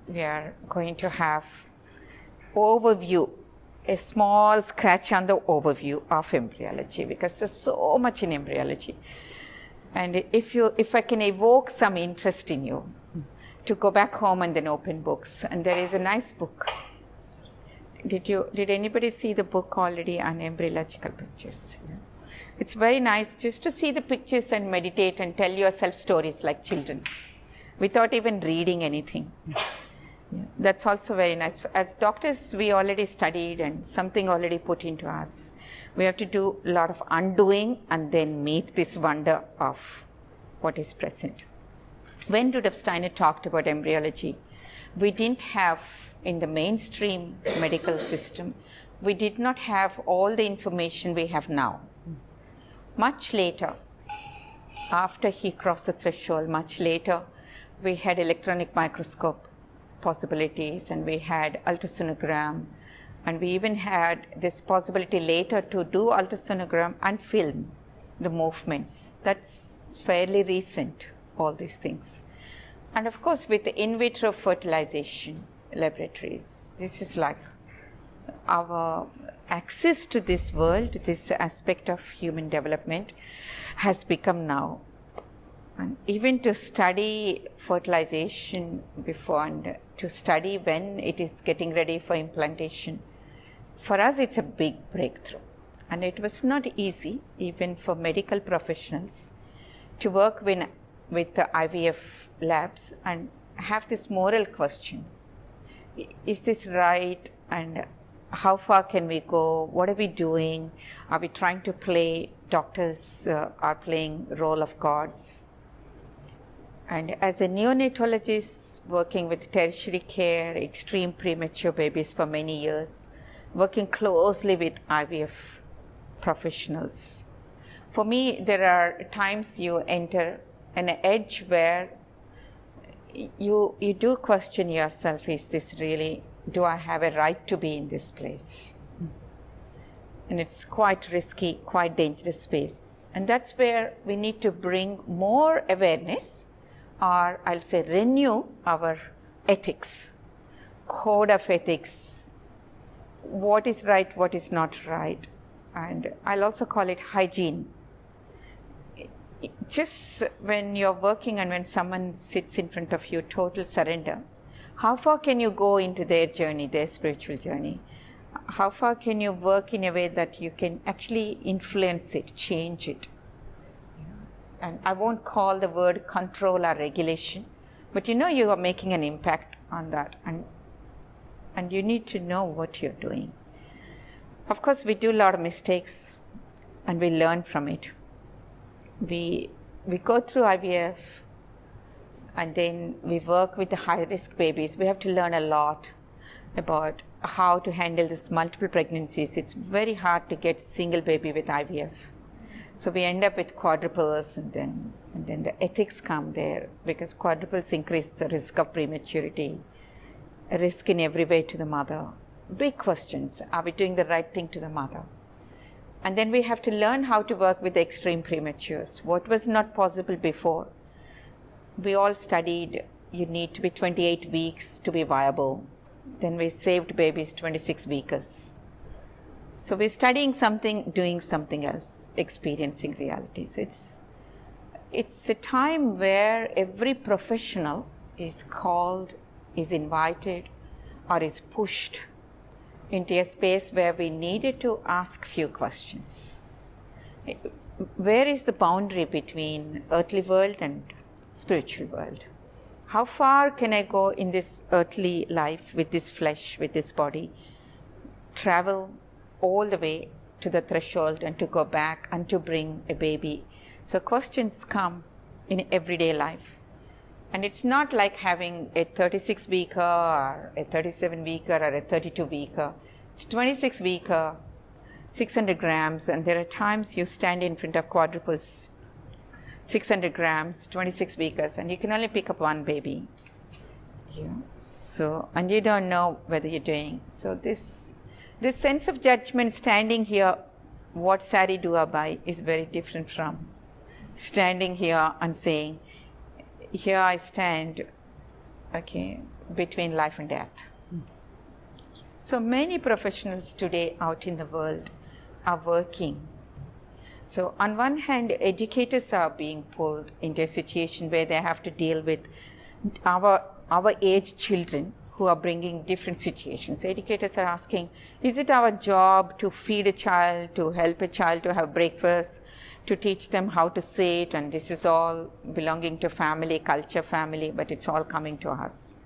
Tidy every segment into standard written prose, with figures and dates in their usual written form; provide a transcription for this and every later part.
we are going to have overview, a small scratch on the overview of embryology, because there's so much in embryology. And if I can evoke some interest in you, to go back home and then open books. And there is a nice book. Did anybody see the book already on embryological pictures? Yeah. It's very nice just to see the pictures and meditate and tell yourself stories like children, without even reading anything. Yeah. That's also very nice. As doctors, we already studied and something already put into us. We have to do a lot of undoing and then meet this wonder of what is present. When Rudolf Steiner talked about embryology, we didn't have, in the mainstream medical system, we did not have all the information we have now. Much later, after he crossed the threshold, much later, we had electronic microscope possibilities, and we had ultrasonogram, and we even had this possibility later to do ultrasonogram and film the movements. That's fairly recent, all these things. And of course, with the in vitro fertilization laboratories, this is like our access to this world, this aspect of human development has become now. And even to study fertilization before and to study when it is getting ready for implantation, for us it's a big breakthrough. And it was not easy, even for medical professionals, to work with the IVF labs and have this moral question. Is this right? And how far can we go? What are we doing? Are we trying to play, doctors are playing role of gods? And as a neonatologist working with tertiary care, extreme premature babies for many years, working closely with IVF professionals, for me there are times you enter an edge where you do question yourself, is this really, do I have a right to be in this place? And it's quite risky, quite dangerous space. And that's where we need to bring more awareness, or I'll say renew our ethics, code of ethics, what is right, what is not right. And I'll also call it hygiene. Just when you're working and when someone sits in front of you, total surrender, how far can you go into their journey, their spiritual journey? How far can you work in a way that you can actually influence it, change it? And I won't call the word control or regulation, but you are making an impact on that, and you need to know what you're doing. Of course, we do a lot of mistakes and we learn from it. We go through IVF and then we work with the high-risk babies. We have to learn a lot about how to handle this multiple pregnancies. It's very hard to get single baby with IVF. So we end up with quadruples, and then the ethics come there, because quadruples increase the risk of prematurity, a risk in every way to the mother. Big questions. Are we doing the right thing to the mother? And then we have to learn how to work with the extreme prematures. What was not possible before? We all studied, you need to be 28 weeks to be viable. Then we saved babies 26 weekers. So we're studying something, doing something else, experiencing reality. So it's a time where every professional is called, is invited, or is pushed into a space where we needed to ask few questions. Where is the boundary between earthly world and spiritual world? How far can I go in this earthly life with this flesh, with this body, travel all the way to the threshold and to go back and to bring a baby? So questions come in everyday life. And it's not like having a 36 weeker or a 37 weeker or a 32 weeker. It's 26 weeker, 600 grams, and there are times you stand in front of quadruples, 600 grams, 26 weekers, and you can only pick up one baby. Yeah. So, and you don't know whether you're doing. So this sense of judgment standing here, what sari do I buy, is very different from standing here and saying, here I stand okay, between life and death. So many professionals today out in the world are working. So on one hand, educators are being pulled into a situation where they have to deal with our age children who are bringing different situations. Educators are asking, is it our job to feed a child, to help a child to have breakfast, to teach them how to sit, and this is all belonging to family, culture, family, but it's all coming to us.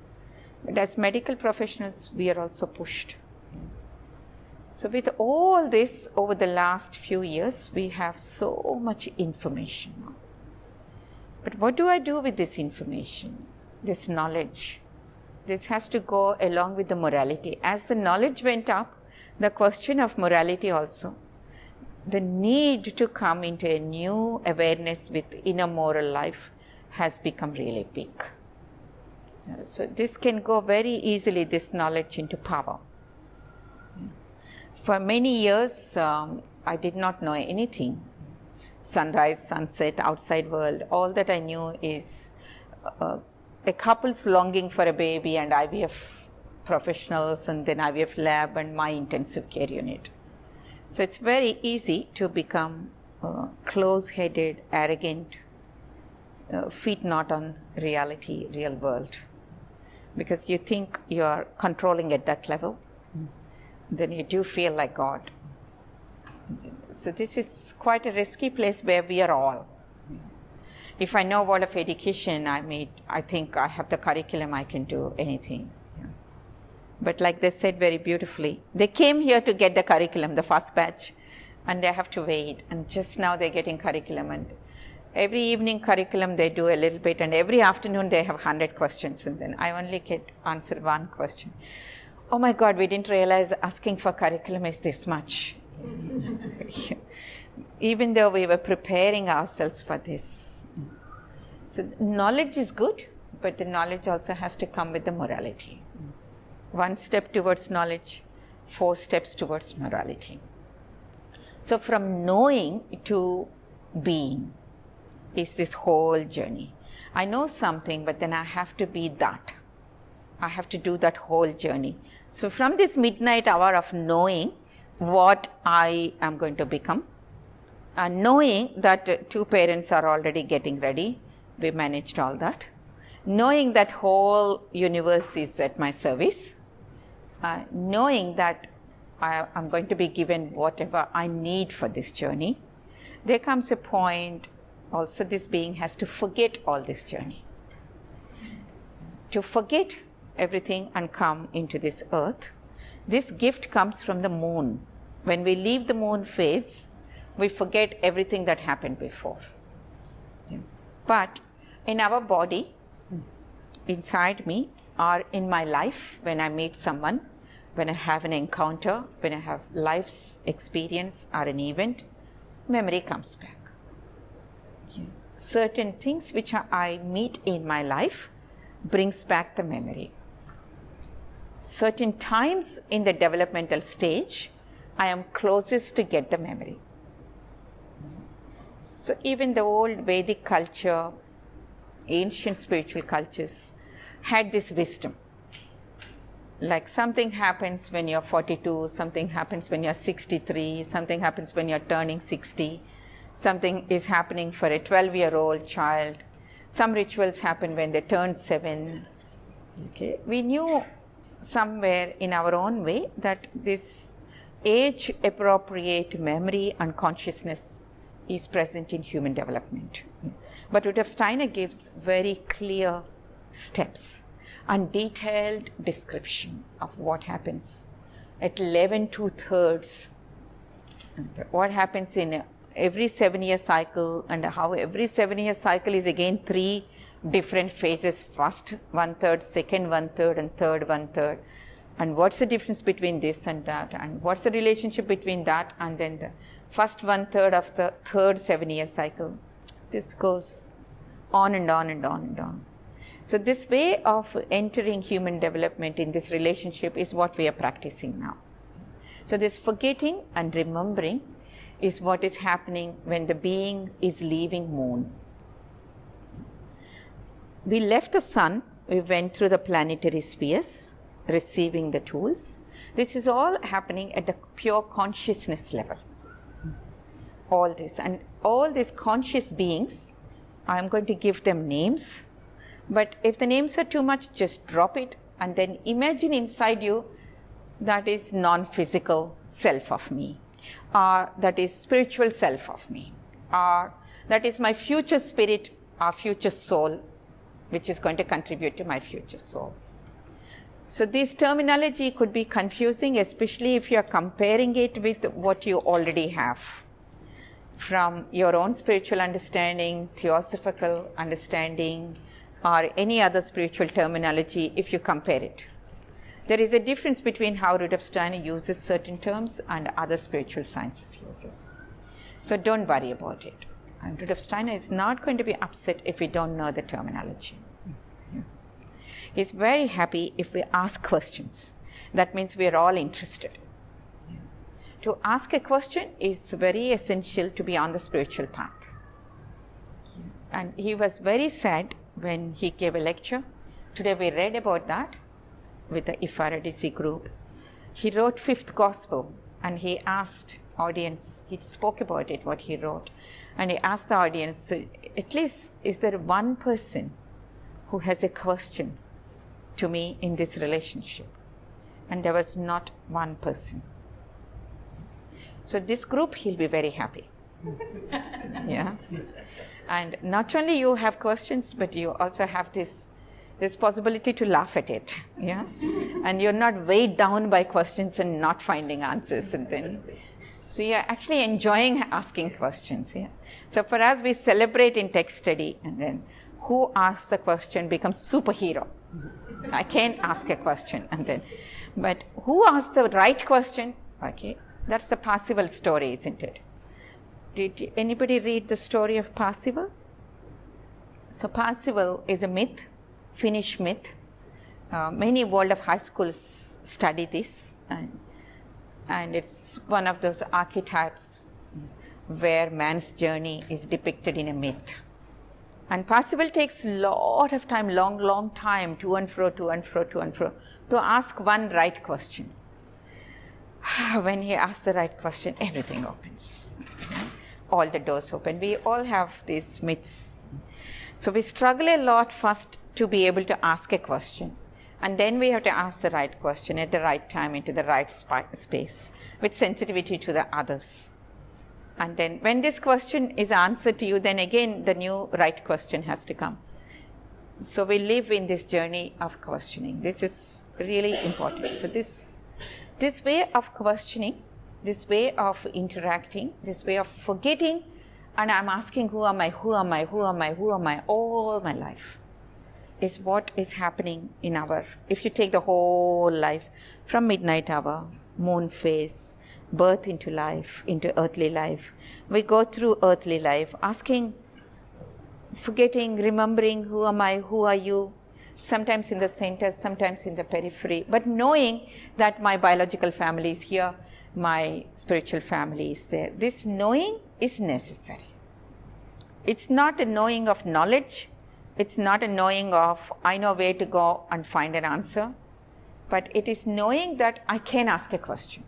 But as medical professionals, we are also pushed. So with all this, over the last few years, we have so much information now. But what do I do with this information, this knowledge? This has to go along with the morality. As the knowledge went up, the question of morality also, the need to come into a new awareness with inner moral life has become really big. So this can go very easily, this knowledge, into power. For many years, I did not know anything. Sunrise, sunset, outside world, all that I knew is a couple's longing for a baby and IVF professionals and then IVF lab and my intensive care unit. So it's very easy to become close-headed, arrogant, feet not on reality, real world. Because you think you are controlling at that level, then you do feel like God. So this is quite a risky place where we are all. If I know what of education, I think I have the curriculum, I can do anything. But like they said very beautifully, they came here to get the curriculum, the first batch, and they have to wait. And just now they're getting curriculum, and every evening curriculum they do a little bit, and every afternoon they have 100 questions, and then I only get answer one question. Oh my God, we didn't realize asking for curriculum is this much. Even though we were preparing ourselves for this. So knowledge is good, but the knowledge also has to come with the morality. One step towards knowledge, 4 steps towards morality. So from knowing to being is this whole journey. I know something, but then I have to be that. I have to do that whole journey. So from this midnight hour of knowing what I am going to become, and knowing that 2 parents are already getting ready, we managed all that. Knowing that whole universe is at my service, knowing that I'm going to be given whatever I need for this journey, there comes a point also this being has to forget all this journey. To forget everything and come into this earth. This gift comes from the moon. When we leave the moon phase, we forget everything that happened before. But in our body, inside me, or in my life, when I meet someone, when I have an encounter, when I have life's experience or an event, memory comes back. Certain things which I meet in my life brings back the memory. Certain times in the developmental stage, I am closest to get the memory. So even the old Vedic culture, ancient spiritual cultures had this wisdom. Like something happens when you're 42, something happens when you're 63, something happens when you're turning 60, something is happening for a 12-year-old child, some rituals happen when they turn 7. Okay. We knew somewhere in our own way that this age-appropriate memory and consciousness is present in human development. But Rudolf Steiner gives very clear steps and detailed description of what happens at 11 2/3. What happens in every 7-year cycle, and how every 7-year cycle is again 3 different phases. First 1/3, second 1/3, and third 1/3. And what's the difference between this and that? And what's the relationship between that and then the first 1/3 of the third 7-year cycle? This goes on and on and on and on. So this way of entering human development in this relationship is what we are practicing now. So this forgetting and remembering is what is happening when the being is leaving moon. We left the sun we went through the planetary spheres, receiving the tools. This is all happening at the pure consciousness level. All this, and all these conscious beings, I'm going to give them names, but if the names are too much, just drop it and then imagine inside you that is non-physical self of me, or that is spiritual self of me, or that is my future spirit or future soul, which is going to contribute to my future soul. So this terminology could be confusing, especially if you are comparing it with what you already have from your own spiritual understanding, theosophical understanding, or any other spiritual terminology. If you compare it, there is a difference between how Rudolf Steiner uses certain terms and other spiritual sciences uses. So don't worry about it. And Rudolf Steiner is not going to be upset if we don't know the terminology. He's very happy if we ask questions. That means we are all interested. To ask a question is very essential to be on the spiritual path. And he was very sad when he gave a lecture. Today we read about that with the Ifaradisi group. He wrote 5th Gospel and he asked audience, he spoke about it, what he wrote. And he asked the audience, at least is there one person who has a question to me in this relationship? And there was not one person. So this group, he'll be very happy. Yeah. And not only you have questions, but you also have this possibility to laugh at it. Yeah. And you're not weighed down by questions and not finding answers. And then, so you're actually enjoying asking questions. Yeah. So for us, we celebrate in text study, and then who asks the question becomes superhero. I can't ask a question, and then, but who asked the right question? Okay, that's the Parzival story, isn't it? Did anybody read the story of Parzival? So Parzival is a myth, Finnish myth. Many world of high schools study this, and it's one of those archetypes where man's journey is depicted in a myth. And Parzival takes a lot of time, long time, to and fro, to ask one right question. When he asks the right question, everything opens. All the doors open. We all have these myths. So we struggle a lot first to be able to ask a question. And then we have to ask the right question at the right time, into the right space, with sensitivity to the others. And then when this question is answered to you, then again the new right question has to come. So we live in this journey of questioning. This is really important. So this way of questioning, this way of interacting, this way of forgetting, and I'm asking who am I all my life, is what is happening in our, if you take the whole life from midnight hour, moon phase, birth into life, into earthly life. We go through earthly life asking, forgetting, remembering who am I, who are you, sometimes in the center, sometimes in the periphery, but knowing that my biological family is here, my spiritual family is there. This knowing is necessary. It's not a knowing of knowledge, it's not a knowing of I know where to go and find an answer, but it is knowing that I can ask a question.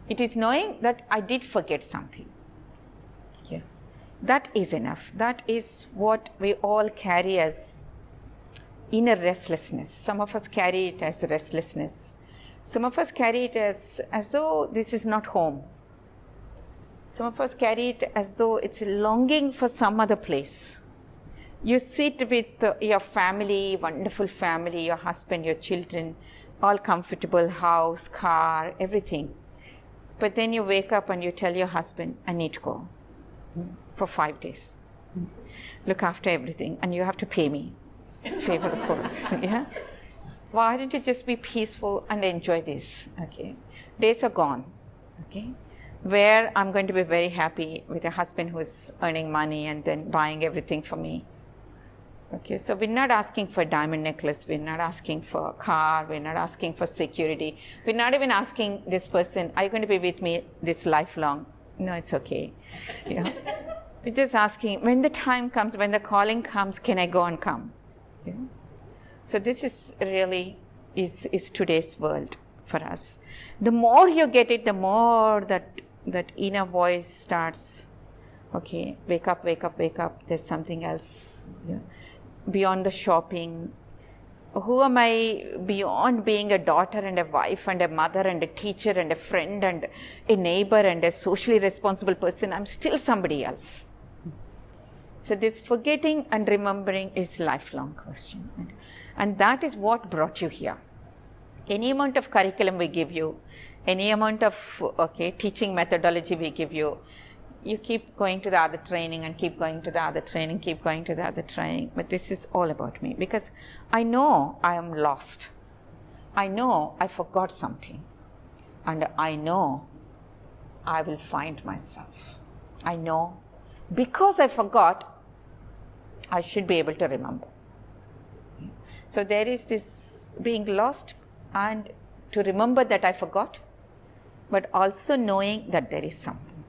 It is knowing that I did forget something. Yeah. That is enough. That is what we all carry as inner restlessness. Some of us carry it as restlessness. Some of us carry it as though this is not home. Some of us carry it as though it's a longing for some other place. You sit with your family, wonderful family, your husband, your children, all comfortable, house, car, everything. But then you wake up and you tell your husband, I need to go for 5 days. Look after everything, and you have to pay me. Pay for the course. Yeah? Why don't you just be peaceful and enjoy this? Okay. Days are gone. Okay. Where I'm going to be very happy with a husband who's earning money and then buying everything for me. Okay, so we're not asking for a diamond necklace, we're not asking for a car, we're not asking for security, we're not even asking this person, are you going to be with me this lifelong? No, it's okay. Yeah. We're just asking, when the time comes, when the calling comes, can I go and come? Yeah. So this is really is today's world for us. The more you get it, the more that inner voice starts, okay, wake up, wake up, wake up, there's something else. Yeah. Beyond the shopping, who am I beyond being a daughter and a wife and a mother and a teacher and a friend and a neighbor and a socially responsible person? I'm still somebody else. So this forgetting and remembering is a lifelong question. And that is what brought you here. Any amount of curriculum we give you, any amount of teaching methodology we give you, you keep going to the other training and keep going to the other training, keep going to the other training. But this is all about me, because I know I am lost. I know I forgot something. And I know I will find myself. I know because I forgot, I should be able to remember. So there is this being lost and to remember that I forgot, but also knowing that there is something.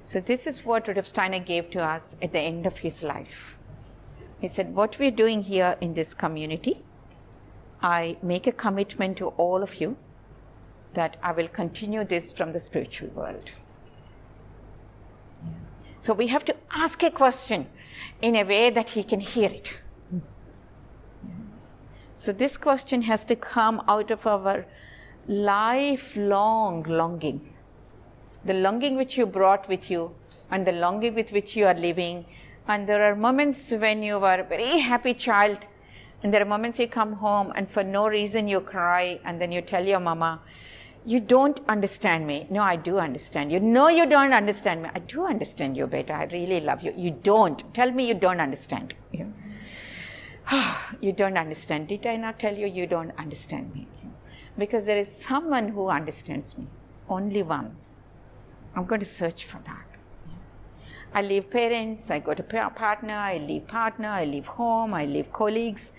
So this is what Rudolf Steiner gave to us at the end of his life. He said, what we're doing here in this community, I make a commitment to all of you that I will continue this from the spiritual world. So we have to ask a question in a way that he can hear it. So this question has to come out of our lifelong longing. The longing which you brought with you and the longing with which you are living. And there are moments when you are a very happy child, and there are moments you come home and for no reason you cry, and then you tell your mama, you don't understand me. No, I do understand you. No, you don't understand me. I do understand you, beta. I really love you. You don't. Tell me you don't understand. You don't understand. Did I not tell you you don't understand me? Because there is someone who understands me. Only one. I'm going to search for that. I leave parents, I go to partner, I leave partner, I leave home, I leave colleagues,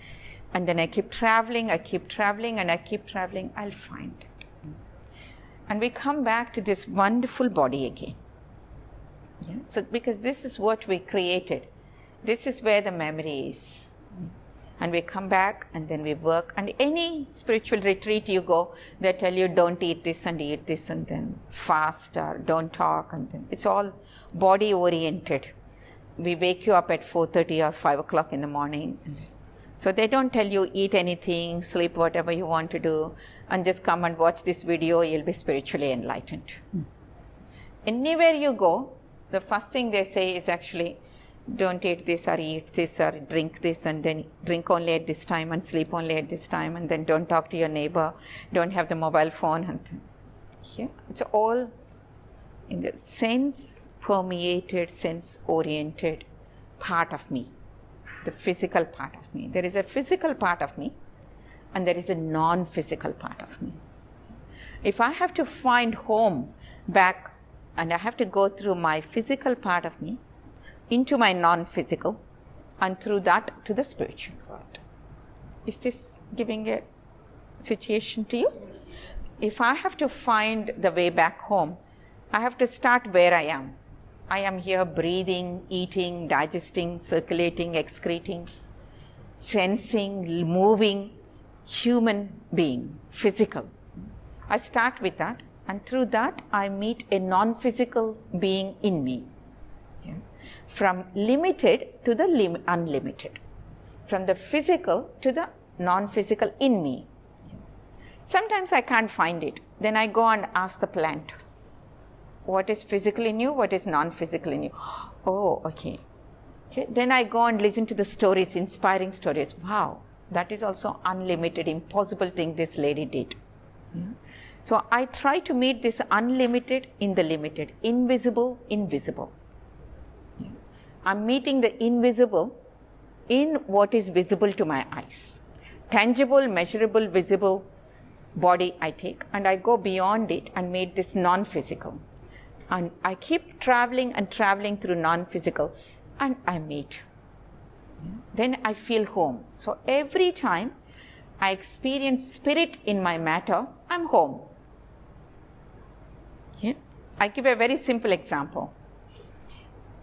and then I keep traveling, and I keep traveling, I'll find it. And we come back to this wonderful body again. Yeah? So because this is what we created. This is where the memory is. And we come back and then we work. And any spiritual retreat you go, they tell you don't eat this and then fast or don't talk. And then it's all body oriented. We wake you up at 4:30 or 5 o'clock in the morning. So they don't tell you eat anything, sleep whatever you want to do, and just come and watch this video, you'll be spiritually enlightened. Anywhere you go, the first thing they say is actually, don't eat this or eat this or drink this, and then drink only at this time and sleep only at this time, and then don't talk to your neighbor, don't have the mobile phone. And here, it's all in the sense-permeated, sense-oriented part of me, the physical part of me. There is a physical part of me and there is a non-physical part of me. If I have to find home back and I have to go through my physical part of me into my non-physical and through that to the spiritual world. Is this giving a situation to you? If I have to find the way back home, I have to start where I am. I am here breathing, eating, digesting, circulating, excreting, sensing, moving, human being, physical. I start with that, and through that I meet a non-physical being in me. Yeah. From limited to the unlimited. From the physical to the non-physical in me. Sometimes I can't find it. Then I go and ask the plant, what is physical in you, what is non-physical in you? Oh, okay. Then I go and listen to the stories, inspiring stories. Wow, that is also unlimited, impossible thing this lady did. Yeah. So I try to meet this unlimited in the limited, invisible, invisible. Yeah. I'm meeting the invisible in what is visible to my eyes. Tangible, measurable, visible body I take, and I go beyond it and meet this non-physical. And I keep traveling and traveling through non-physical, and I meet. Yeah. Then I feel home. So every time I experience spirit in my matter, I'm home. Yeah. I give a very simple example.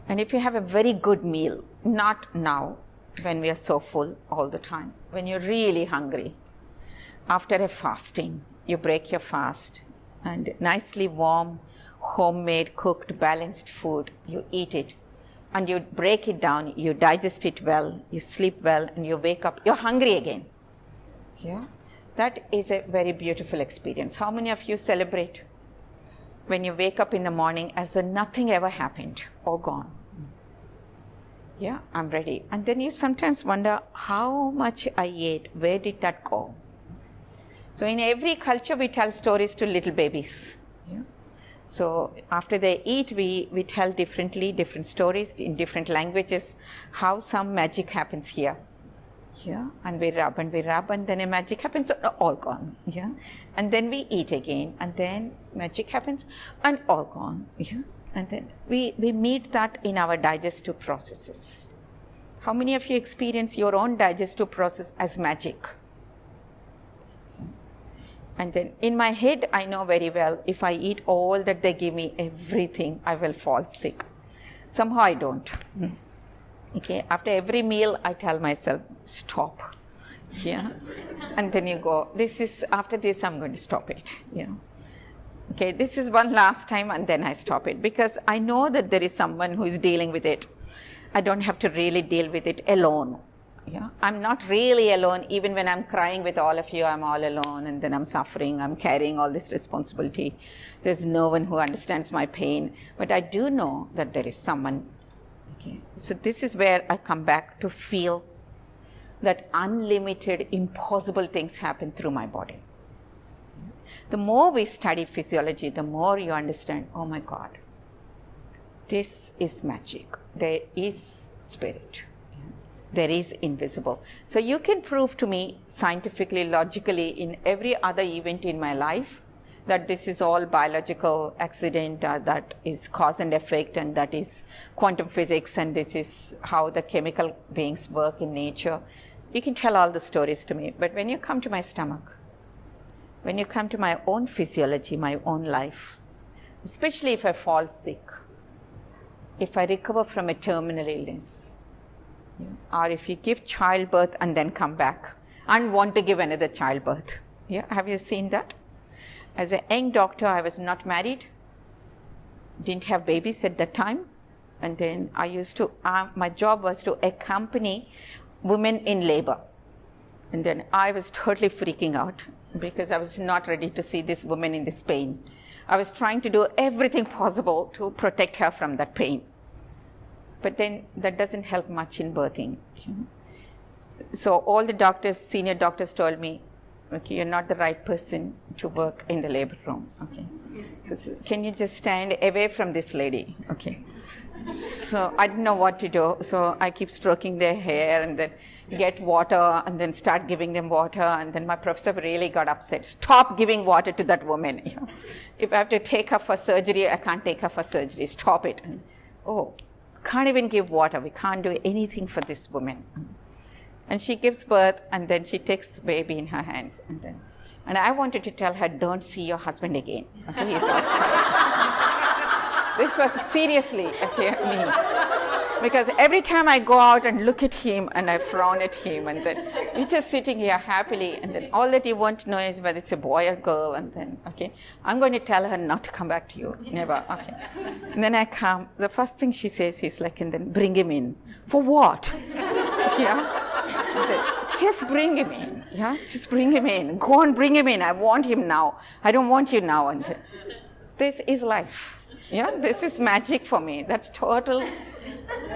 And if you have a very good meal, not now, when we are so full all the time, when you're really hungry. After a fasting, you break your fast and nicely warm, homemade, cooked, balanced food, you eat it and you break it down, you digest it well, you sleep well, and you wake up, you're hungry again. Yeah? That is a very beautiful experience. How many of you celebrate when you wake up in the morning as though nothing ever happened, all gone? Yeah, I'm ready. And then you sometimes wonder, how much I ate, where did that go? So in every culture, we tell stories to little babies. Yeah? So after they eat, we tell different stories in different languages, how some magic happens here. Yeah, and we rub, and then a magic happens, all gone. Yeah, and then we eat again, and then magic happens, and all gone. Yeah, and then we meet that in our digestive processes. How many of you experience your own digestive process as magic? And then in my head, I know very well, if I eat all that they give me, everything, I will fall sick. Somehow I don't. Okay, after every meal, I tell myself, stop. Yeah, and then you go, after this, I'm going to stop it. Yeah. Okay, this is one last time, and then I stop it, because I know that there is someone who is dealing with it. I don't have to really deal with it alone. Yeah, I'm not really alone. Even when I'm crying with all of you, I'm all alone, and then I'm suffering, I'm carrying all this responsibility. There's no one who understands my pain, but I do know that there is someone. Okay, so this is where I come back to feel that unlimited, impossible things happen through my body. The more we study physiology, the more you understand, oh my God, this is magic. There is spirit. There is invisible. So you can prove to me scientifically, logically, in every other event in my life, that this is all biological accident, that is cause and effect, and that is quantum physics, and this is how the chemical beings work in nature. You can tell all the stories to me. But when you come to my stomach, when you come to my own physiology, my own life, especially if I fall sick, if I recover from a terminal illness, or if you give childbirth and then come back and want to give another childbirth. Yeah, have you seen that? As a young doctor, I was not married, didn't have babies at that time, and then I used to, my job was to accompany women in labor. And then I was totally freaking out because I was not ready to see this woman in this pain. I was trying to do everything possible to protect her from that pain. But then that doesn't help much in birthing. So all the doctors, senior doctors told me, okay, you're not the right person to work in the labor room. Okay, so can you just stand away from this lady? Okay. So I didn't know what to do. So I keep stroking their hair and then get water and then start giving them water. And then my professor really got upset. Stop giving water to that woman. If I have to take her for surgery, I can't take her for surgery. Stop it. And, oh, can't even give water. We can't do anything for this woman. And she gives birth, and then she takes the baby in her hands. And I wanted to tell her, don't see your husband again. Okay, he's outside. This was seriously, okay, me. Because every time I go out and look at him, and I frown at him, and then he's just sitting here happily, and then all that you want to know is whether it's a boy or girl, and then, okay, I'm going to tell her not to come back to you, never, okay. And then I come, the first thing she says is like, and then bring him in. For what? Yeah? Just bring him in, yeah? Just bring him in. Go on, bring him in. I want him now. I don't want you now. And then, this is life. Yeah, this is magic for me. That's total.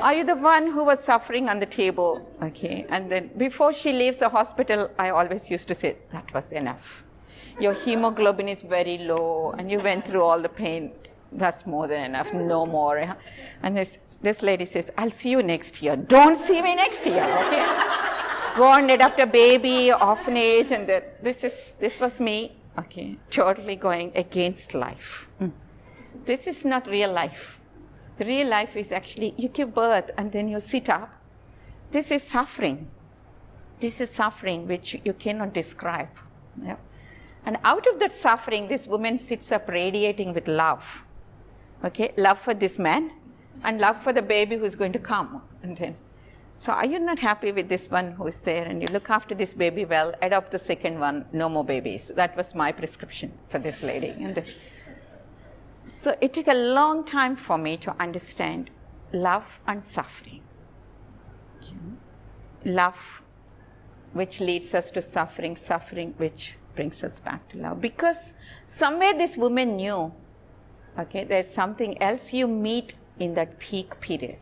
Are you the one who was suffering on the table? Okay, and then before she leaves the hospital, I always used to say, that was enough. Your hemoglobin is very low, and you went through all the pain. That's more than enough, no more. Yeah? And this lady says, I'll see you next year. Don't see me next year, okay? Go and adopt a baby, orphanage, and this was me, okay, totally going against life. This is not real life. The real life is actually, you give birth and then you sit up. This is suffering. This is suffering which you cannot describe. Yeah? And out of that suffering, this woman sits up radiating with love. Okay, love for this man and love for the baby who's going to come. And then, So are you not happy with this one who is there, and you look after this baby well, adopt the second one, no more babies. That was my prescription for this lady. And so it took a long time for me to understand love and suffering. Love which leads us to suffering, suffering which brings us back to love. Because somewhere this woman knew, okay, there's something else you meet in that peak period.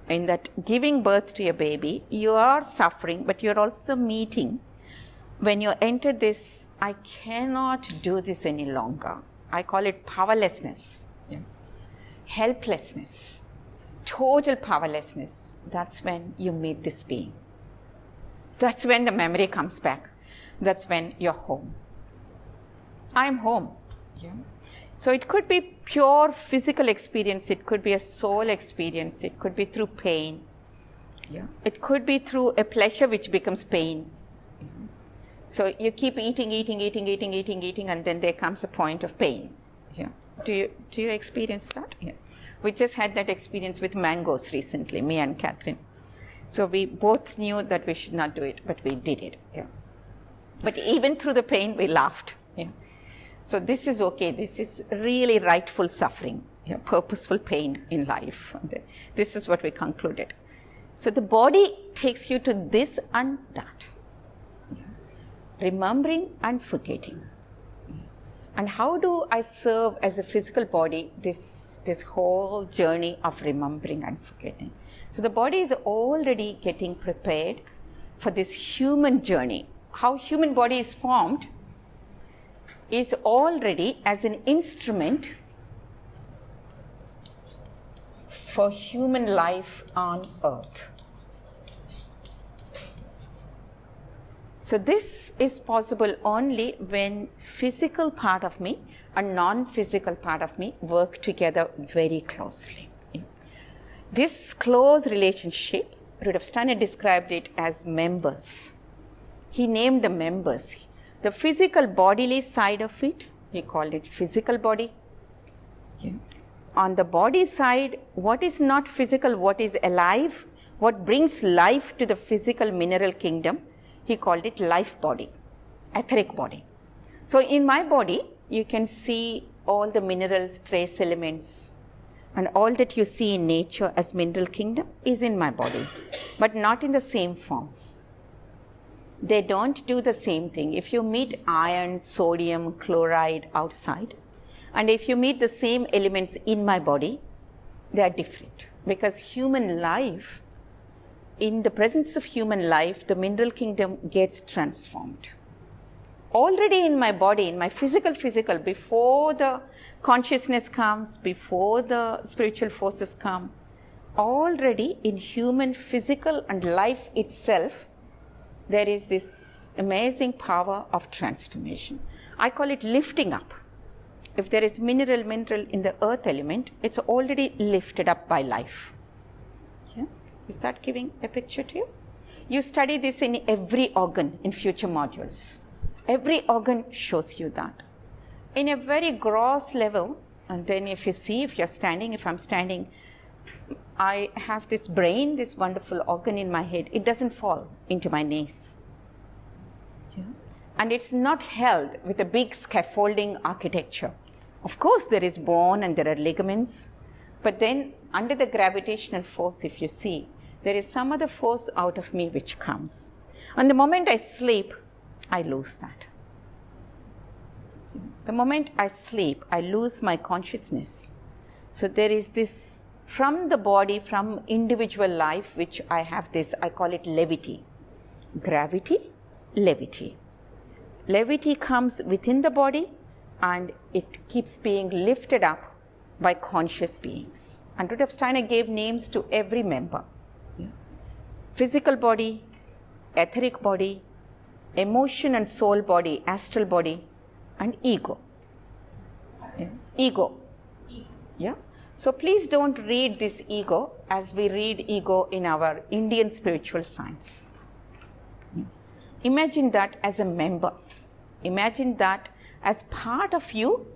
In that giving birth to a baby, you are suffering, but you're also meeting. When you enter this, I cannot do this any longer. I call it powerlessness, helplessness, total powerlessness. That's when you meet this being. That's when the memory comes back. That's when you're home. I'm home. Yeah. So it could be pure physical experience. It could be a soul experience. It could be through pain. Yeah. It could be through a pleasure which becomes pain. So you keep eating, and then there comes a point of pain. Yeah. Do you experience that? Yeah. We just had that experience with mangoes recently, me and Catherine. So we both knew that we should not do it, but we did it. Yeah. But even through the pain, we laughed. Yeah. So this is okay. This is really rightful suffering, purposeful pain in life. This is what we concluded. So the body takes you to this and that. Remembering and forgetting. And how do I serve as a physical body this whole journey of remembering and forgetting? So the body is already getting prepared for this human journey. How human body is formed is already as an instrument for human life on earth. So this is possible only when physical part of me and non-physical part of me work together very closely. This close relationship, Rudolf Steiner described it as members. He named the members. The physical bodily side of it, he called it physical body. Yeah. On the body side, what is not physical, what is alive, what brings life to the physical mineral kingdom, he called it life body, etheric body. So in my body, you can see all the minerals, trace elements, and all that you see in nature as mineral kingdom is in my body, but not in the same form. They don't do the same thing. If you meet iron, sodium, chloride outside, and if you meet the same elements in my body, they are different. Because human life, in the presence of human life, the mineral kingdom gets transformed. Already in my body, in my physical, before the consciousness comes, before the spiritual forces come, already in human physical and life itself, there is this amazing power of transformation. I call it lifting up. If there is mineral in the earth element, it's already lifted up by life. Yeah? Is that giving a picture to you? You study this in every organ in future modules. Every organ shows you that. In a very gross level, and then if you see, if you're standing, if I'm standing, I have this brain, this wonderful organ in my head. It doesn't fall into my knees. Yeah. And it's not held with a big scaffolding architecture. Of course, there is bone and there are ligaments, but then under the gravitational force, if you see, there is some other force out of me which comes. And the moment I sleep, I lose that. The moment I sleep, I lose my consciousness. So there is this, from the body, from individual life, which I have this, I call it levity. Gravity, levity. Levity comes within the body and it keeps being lifted up by conscious beings. And Rudolf Steiner gave names to every member. Yeah. Physical body, etheric body, emotion and soul body, astral body, and ego. Yeah. Ego. Yeah. So please don't read this ego as we read ego in our Indian spiritual science. Imagine that as a member. Imagine that as part of you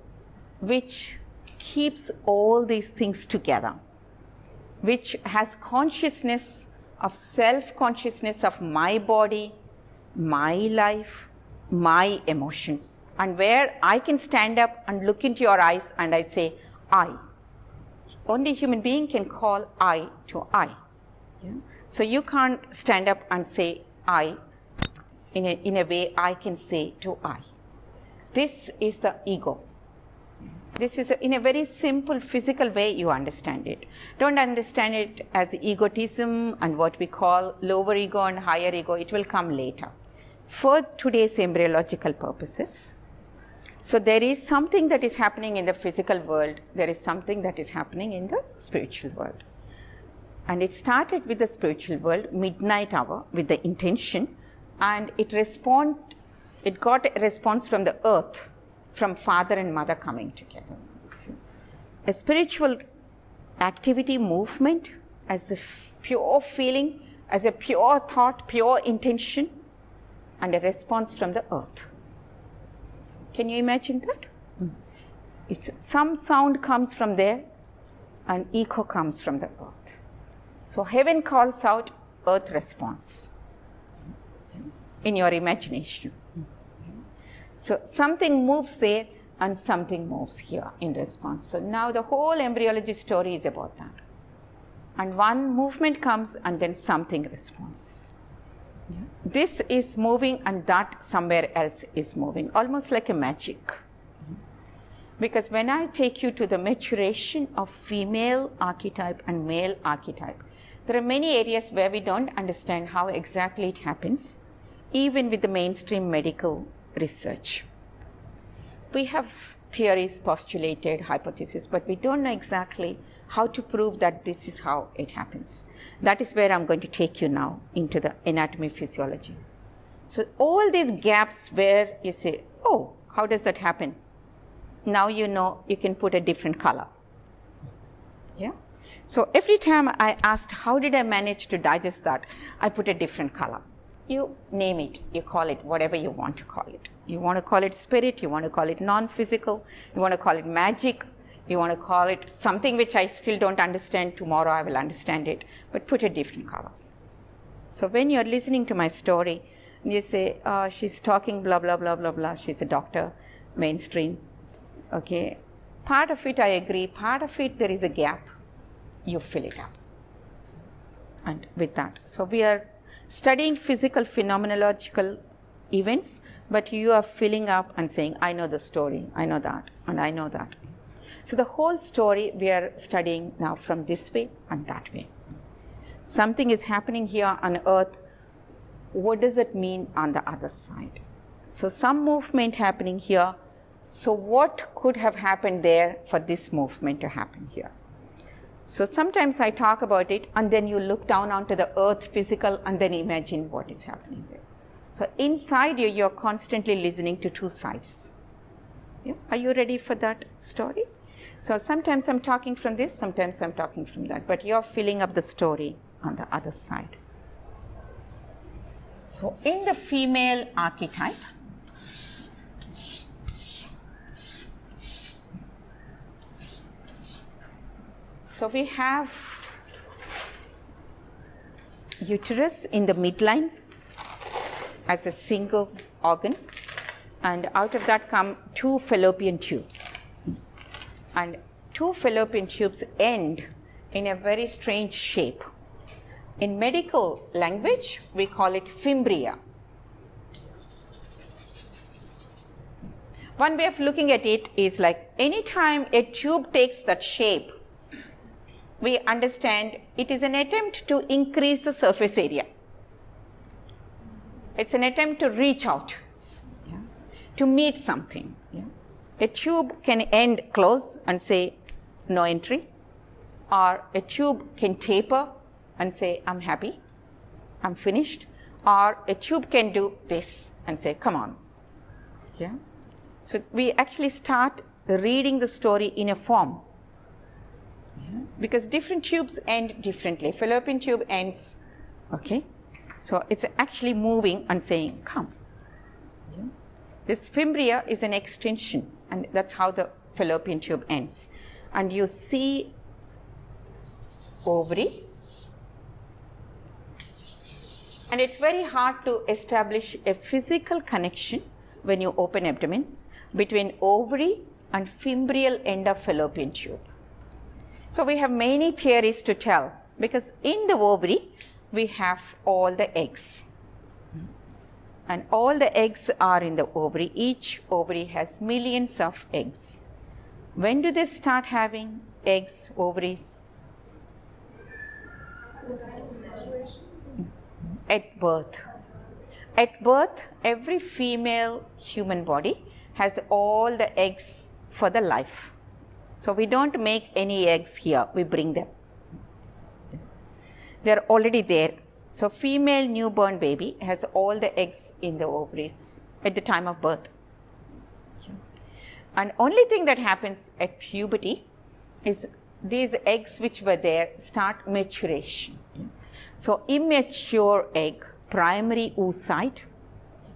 which keeps all these things together, which has consciousness of self-consciousness of my body, my life, my emotions, and where I can stand up and look into your eyes and I say, I. Only human being can call I to I. Yeah? So you can't stand up and say I in a way I can say to I. This is the ego. This is in a very simple physical way you understand it. Don't understand it as egotism and what we call lower ego and higher ego. It will come later. For today's embryological purposes, so there is something that is happening in the physical world. There is something that is happening in the spiritual world. And it started with the spiritual world, midnight hour, with the intention, and it got a response from the earth, from father and mother coming together. A spiritual activity, movement, as a pure feeling, as a pure thought, pure intention, and a response from the earth. Can you imagine that? Some sound comes from there, and echo comes from the earth. So heaven calls out, earth responds in your imagination. So something moves there and something moves here in response. So now the whole embryology story is about that. And one movement comes and then something responds. Yeah. This is moving and that somewhere else is moving, almost like a magic. Because when I take you to the maturation of female archetype and male archetype, there are many areas where we don't understand how exactly it happens, even with the mainstream medical research. We have theories, postulated, hypotheses, but we don't know exactly how to prove that this is how it happens. That is where I'm going to take you now into the anatomy, physiology. So all these gaps where you say, oh, how does that happen? Now you know you can put a different color. Yeah. So every time I asked, how did I manage to digest that? I put a different color. You name it, you call it whatever you want to call it. You want to call it spirit, you want to call it non-physical, you want to call it magic, you want to call it something which I still don't understand. Tomorrow I will understand it, but put a different color. So when you're listening to my story, and you say, she's talking blah, blah, blah, blah, blah, she's a doctor, mainstream. Okay, part of it I agree, part of it there is a gap, you fill it up. And with that, so we are studying physical phenomenological events, but you are filling up and saying, I know the story, I know that, and I know that. So the whole story we are studying now from this way and that way. Something is happening here on earth, what does it mean on the other side? So some movement happening here, so what could have happened there for this movement to happen here? So sometimes I talk about it and then you look down onto the earth physical and then imagine what is happening there. So inside you, you're constantly listening to two sides. Yeah? Are you ready for that story? So sometimes I'm talking from this, sometimes I'm talking from that, but you're filling up the story on the other side. So in the female archetype, so we have uterus in the midline as a single organ, and out of that come two fallopian tubes. And two fallopian tubes end in a very strange shape. In medical language, we call it fimbria. One way of looking at it is like anytime a tube takes that shape, we understand it is an attempt to increase the surface area. It's an attempt to reach out, yeah, to meet something. Yeah. A tube can end close and say, no entry, or a tube can taper and say, I'm happy, I'm finished, or a tube can do this and say, come on. Yeah. So we actually start reading the story in a form. Because different tubes end differently. Fallopian tube ends, okay? So it's actually moving and saying, come. Yeah. This fimbria is an extension, and that's how the fallopian tube ends. And you see ovary, And it's very hard to establish a physical connection when you open abdomen between ovary and fimbrial end of fallopian tube. So we have many theories to tell, because in the ovary we have all the eggs. And all the eggs are in the ovary. Each ovary has millions of eggs. When do they start having eggs, ovaries? At birth. At birth, every female human body has all the eggs for the life. So we don't make any eggs here, we bring them. They're already there. So female newborn baby has all the eggs in the ovaries at the time of birth. And only thing that happens at puberty is these eggs which were there start maturation. So immature egg, primary oocyte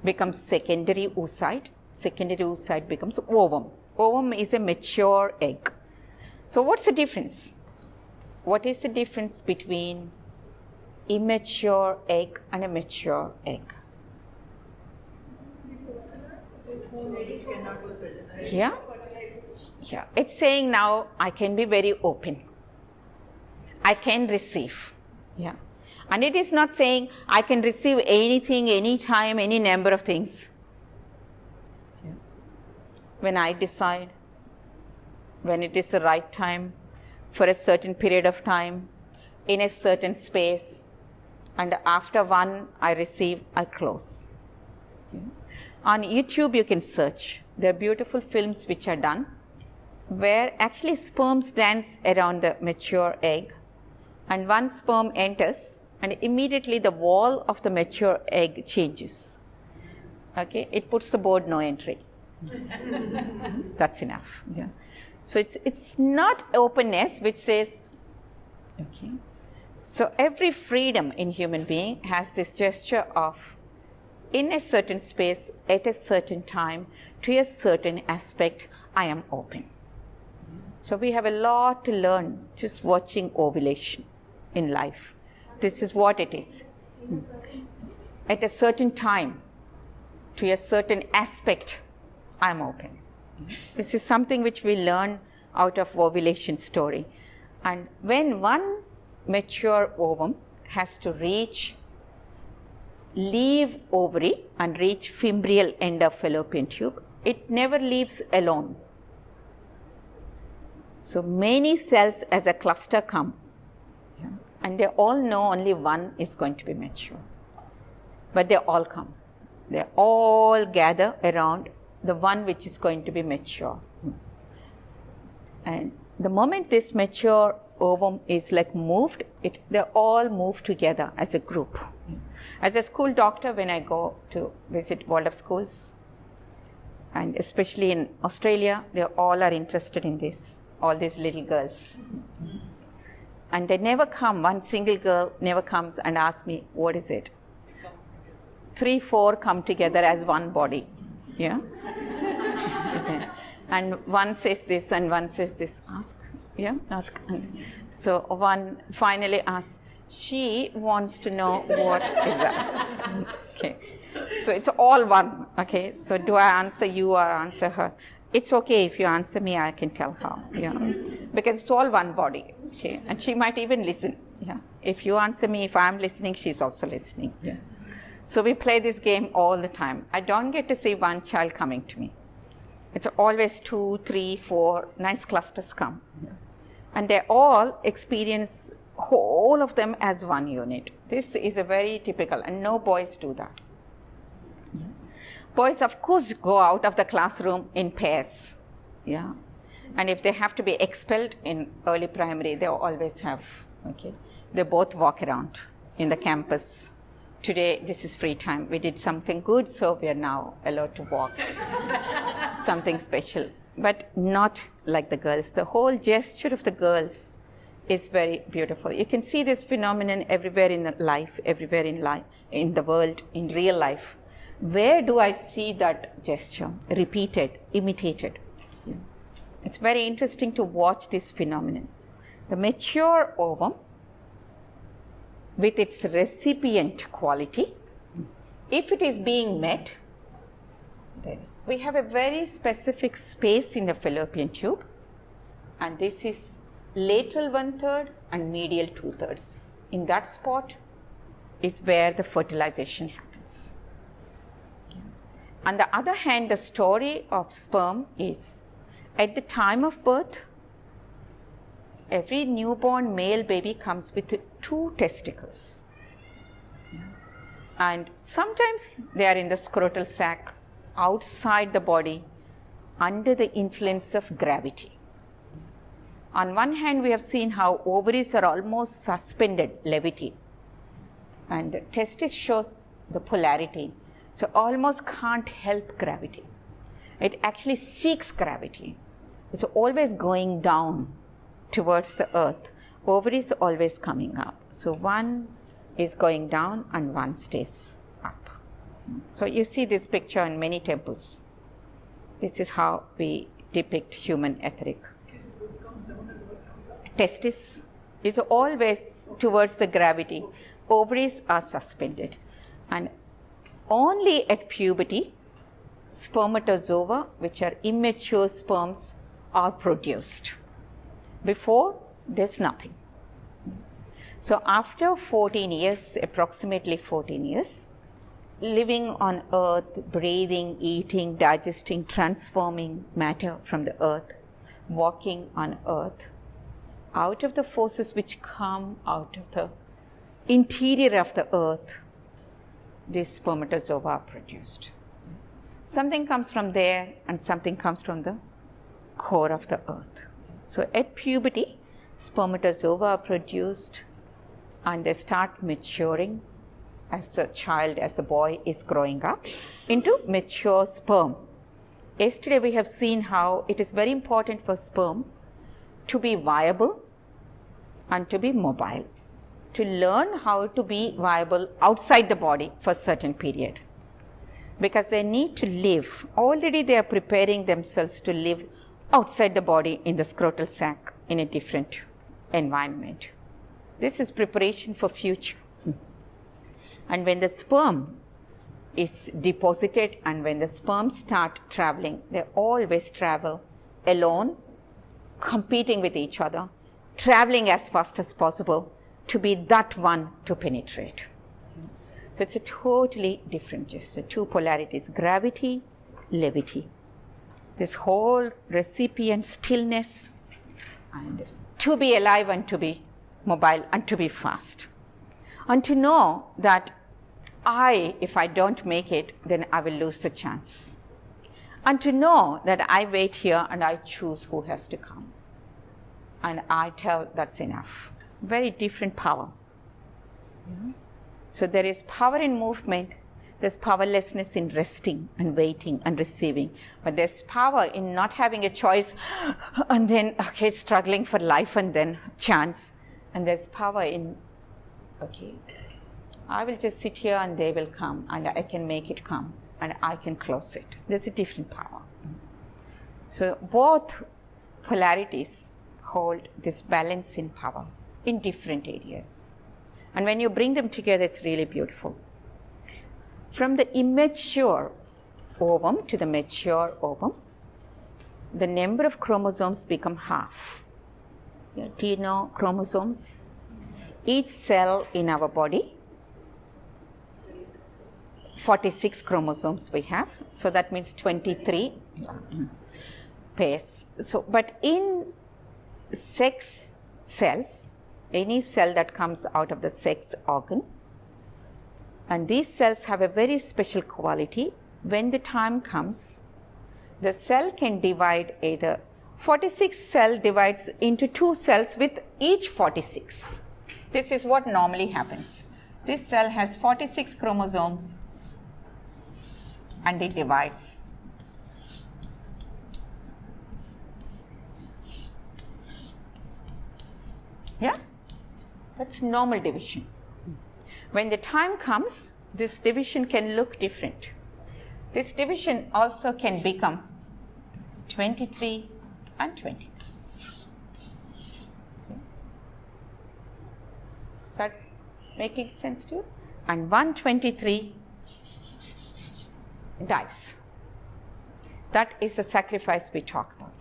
becomes secondary oocyte. Secondary oocyte becomes ovum. Ovum is a mature egg. So what's the difference? What is the difference between immature egg and a mature egg? Yeah? Yeah. It's saying now I can be very open. I can receive. Yeah. And it is not saying I can receive anything, anytime, any number of things. Yeah. When I decide, when it is the right time, for a certain period of time, in a certain space, and after one I receive, I close. Yeah. On YouTube you can search. There are beautiful films which are done where actually sperms dance around the mature egg, and one sperm enters and immediately the wall of the mature egg changes. Okay, it puts the board no entry. That's enough. Yeah. So it's not openness which says, okay. So every freedom in human being has this gesture of, in a certain space, at a certain time, to a certain aspect, I am open. So we have a lot to learn just watching ovulation in life. This is what it is. At a certain time, to a certain aspect, I am open. This is something which we learn out of ovulation story. And when one mature ovum has to leave ovary and reach fimbrial end of fallopian tube, it never leaves alone. So many cells as a cluster come, and they all know only one is going to be mature. But they all come. They all gather around the one which is going to be mature. And the moment this mature ovum is like moved, they all move together as a group. As a school doctor, when I go to visit world of schools, and especially in Australia, they all are interested in this, all these little girls. And they never come, one single girl never comes and asks me, what is it? 3, 4 come together as one body. Yeah? And one says this and one says this. Ask. Yeah? Ask. So one finally asks, she wants to know what is that. Okay. So it's all one. Okay. So do I answer you or answer her? It's okay if you answer me, I can tell her. Yeah. Because it's all one body. Okay. And she might even listen. Yeah. If you answer me, if I'm listening, she's also listening. Yeah. So we play this game all the time. I don't get to see one child coming to me. It's always 2, 3, 4 nice clusters come. Yeah. And they all experience whole of them as one unit. This is a very typical, and no boys do that. Yeah. Boys, of course, go out of the classroom in pairs. Yeah. And if they have to be expelled in early primary, they always have, okay. They both walk around in the campus. Today, this is free time. We did something good, so we are now allowed to walk. Something special, but not like the girls. The whole gesture of the girls is very beautiful. You can see this phenomenon everywhere in life, everywhere in the world, in real life. Where do I see that gesture repeated, imitated? Yeah. It's very interesting to watch this phenomenon. The mature ovum with its recipient quality. If it is being met, then we have a very specific space in the fallopian tube, and this is lateral 1/3 and medial 2/3. In that spot is where the fertilization happens. On the other hand, the story of sperm is at the time of birth, every newborn male baby comes with 2 testicles. And sometimes they are in the scrotal sac outside the body under the influence of gravity. On one hand, we have seen how ovaries are almost suspended, levity, and testis shows the polarity, so almost can't help gravity. It actually seeks gravity. It's always going down towards the earth. Ovaries are always coming up. So one is going down and one stays up. So you see this picture in many temples. This is how we depict human etheric. Testis is always towards the gravity. Ovaries are suspended. And only at puberty, spermatozoa, which are immature sperms, are produced. Before, there's nothing. So after 14 years, approximately 14 years, living on earth, breathing, eating, digesting, transforming matter from the earth, walking on earth, out of the forces which come out of the interior of the earth, these spermatozoa are produced. Something comes from there and something comes from the core of the earth. So at puberty, spermatozoa are produced and they start maturing as the child, as the boy is growing up, into mature sperm. Yesterday we have seen how it is very important for sperm to be viable and to be mobile, to learn how to be viable outside the body for a certain period, because they need to live. Already they are preparing themselves to live outside the body in the scrotal sac in a different environment. This is preparation for future. And when the sperm is deposited and when the sperms start traveling, they always travel alone, competing with each other, traveling as fast as possible to be that one to penetrate. So it's a totally different gesture. 2 polarities, gravity, levity. This whole recipient stillness, and to be alive and to be mobile and to be fast. And to know that if I don't make it, then I will lose the chance. And to know that I wait here and I choose who has to come. And I tell that's enough. Very different power. So there is power in movement, there's powerlessness in resting and waiting and receiving. But there's power in not having a choice and then, struggling for life and then chance. And there's power in, I will just sit here and they will come and I can make it come and I can close it. There's a different power. So both polarities hold this balance in power in different areas. And when you bring them together, it's really beautiful. From the immature ovum to the mature ovum, the number of chromosomes become half. Do you know chromosomes? Each cell in our body, 46 chromosomes we have, so that means 23 pairs. So, but in sex cells, any cell that comes out of the sex organ, and these cells have a very special quality. When the time comes, the cell can divide either 46 cell divides into 2 cells with each 46. This is what normally happens. This cell has 46 chromosomes and it divides. Yeah? That's normal division. When the time comes, this division can look different. This division also can become 23 and 23. Is that Making sense to you? And 123 dies. That is the sacrifice we talk about.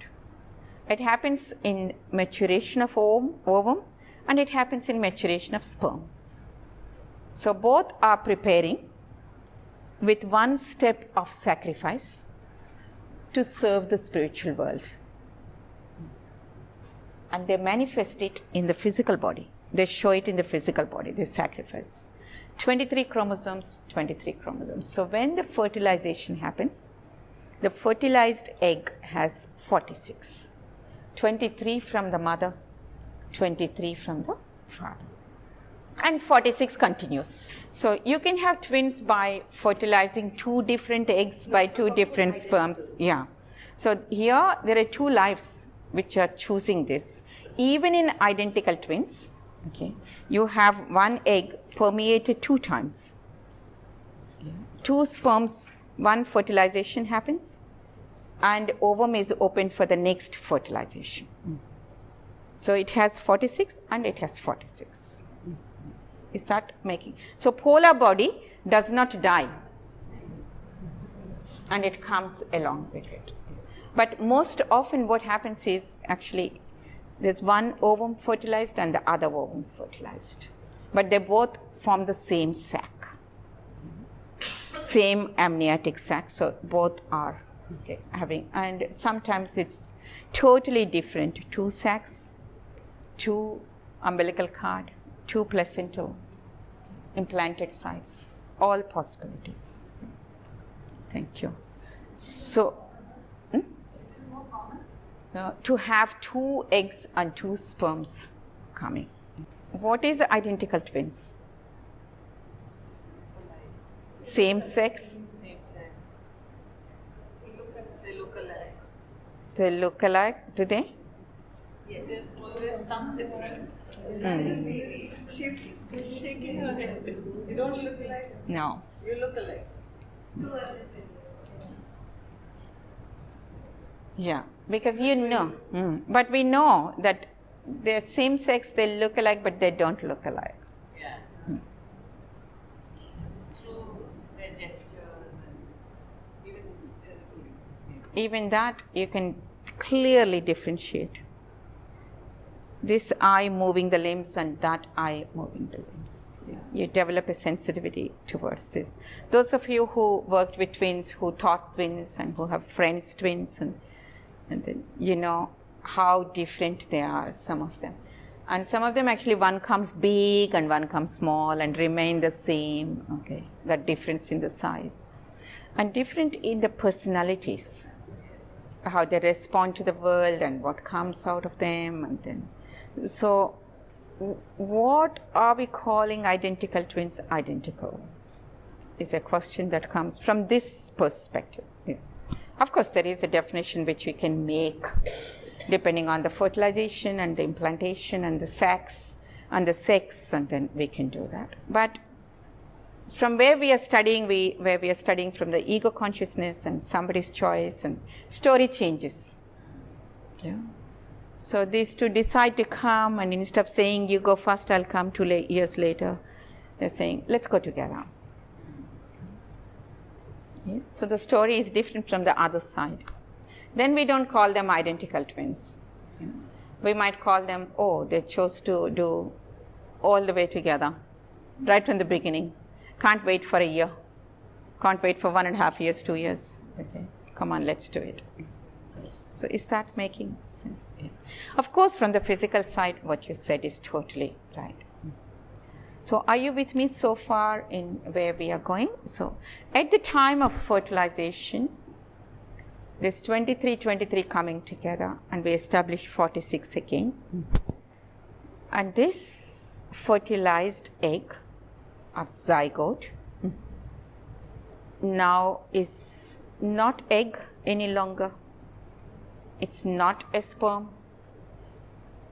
It happens in maturation of ovum and it happens in maturation of sperm. So both are preparing with one step of sacrifice to serve the spiritual world. And they manifest it in the physical body. They show it in the physical body, this sacrifice. 23 chromosomes, 23 chromosomes. So when the fertilization happens, the fertilized egg has 46. 23 from the mother, 23 from the father. And 46 continues. So you can have twins by fertilizing 2 different eggs by 2 different sperms. Yeah. So here there are 2 lives which are choosing this. Even in identical twins, okay, you have one egg permeated 2 times. 2 sperms, 1 fertilization happens, and ovum is open for the next fertilization. So it has 46 and it has 46. Is that making? So polar body does not die and it comes along with it. But most often what happens is actually there's one ovum fertilized and the other ovum fertilized. But they both form the same sac, same amniotic sac, so both are having, and sometimes it's totally different. 2 sacs, 2 umbilical cord, 2 placental implanted sites, all possibilities. Thank you. So, to have 2 eggs and 2 sperms coming. What is identical twins? Same sex? Same sex. They look alike. They look alike, do they? Yes. There's always some difference. She's shaking her head. You don't look alike? No. You look alike. Yeah, because you know. But we know that they're same sex, they look alike, but they don't look alike. Yeah. Through their gestures and even physically. Even that you can clearly differentiate. This eye moving the limbs and that eye moving the limbs. Yeah. You develop a sensitivity towards this. Those of you who worked with twins, who taught twins and who have friends twins, and then you know how different they are, some of them. And some of them actually one comes big and one comes small and remain the same, okay, that difference in the size. And different in the personalities, how they respond to the world and what comes out of them. And then, so what are we calling identical twins identical? Is a question that comes from this perspective. Yeah. Of course, there is a definition which we can make depending on the fertilization and the implantation and the sex and the sex, and then we can do that. But from where we are studying, from the ego consciousness and somebody's choice, and story changes. Yeah. So these 2 decide to come, and instead of saying you go first, I'll come 2 years later, they're saying let's go together. Yeah. So the story is different from the other side. Then we don't call them identical twins. Yeah. We might call them, oh, they chose to do all the way together, right from the beginning. Can't wait for a year. Can't wait for 1.5 years, 2 years. Okay, come on, let's do it. So is that making sense? Yeah. Of course, from the physical side, what you said is totally right. So are you with me so far in where we are going? So at the time of fertilization, there's 23 coming together, and we establish 46 again. And this fertilized egg or zygote now is not egg any longer. It's not a sperm,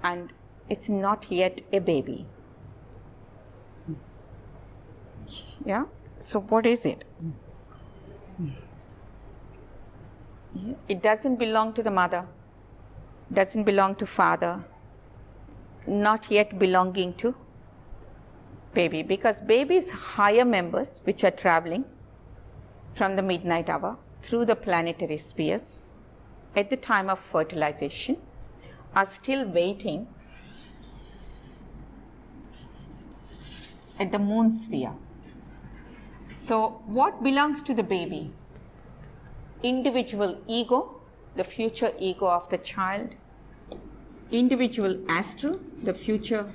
and it's not yet a baby. Yeah? So what is it? It doesn't belong to the mother, doesn't belong to father, not yet belonging to baby, because baby's higher members, which are traveling from the midnight hour through the planetary spheres at the time of fertilization, are still waiting at the moon sphere. So what belongs to the baby? Individual ego, the future ego of the child, individual astral, the future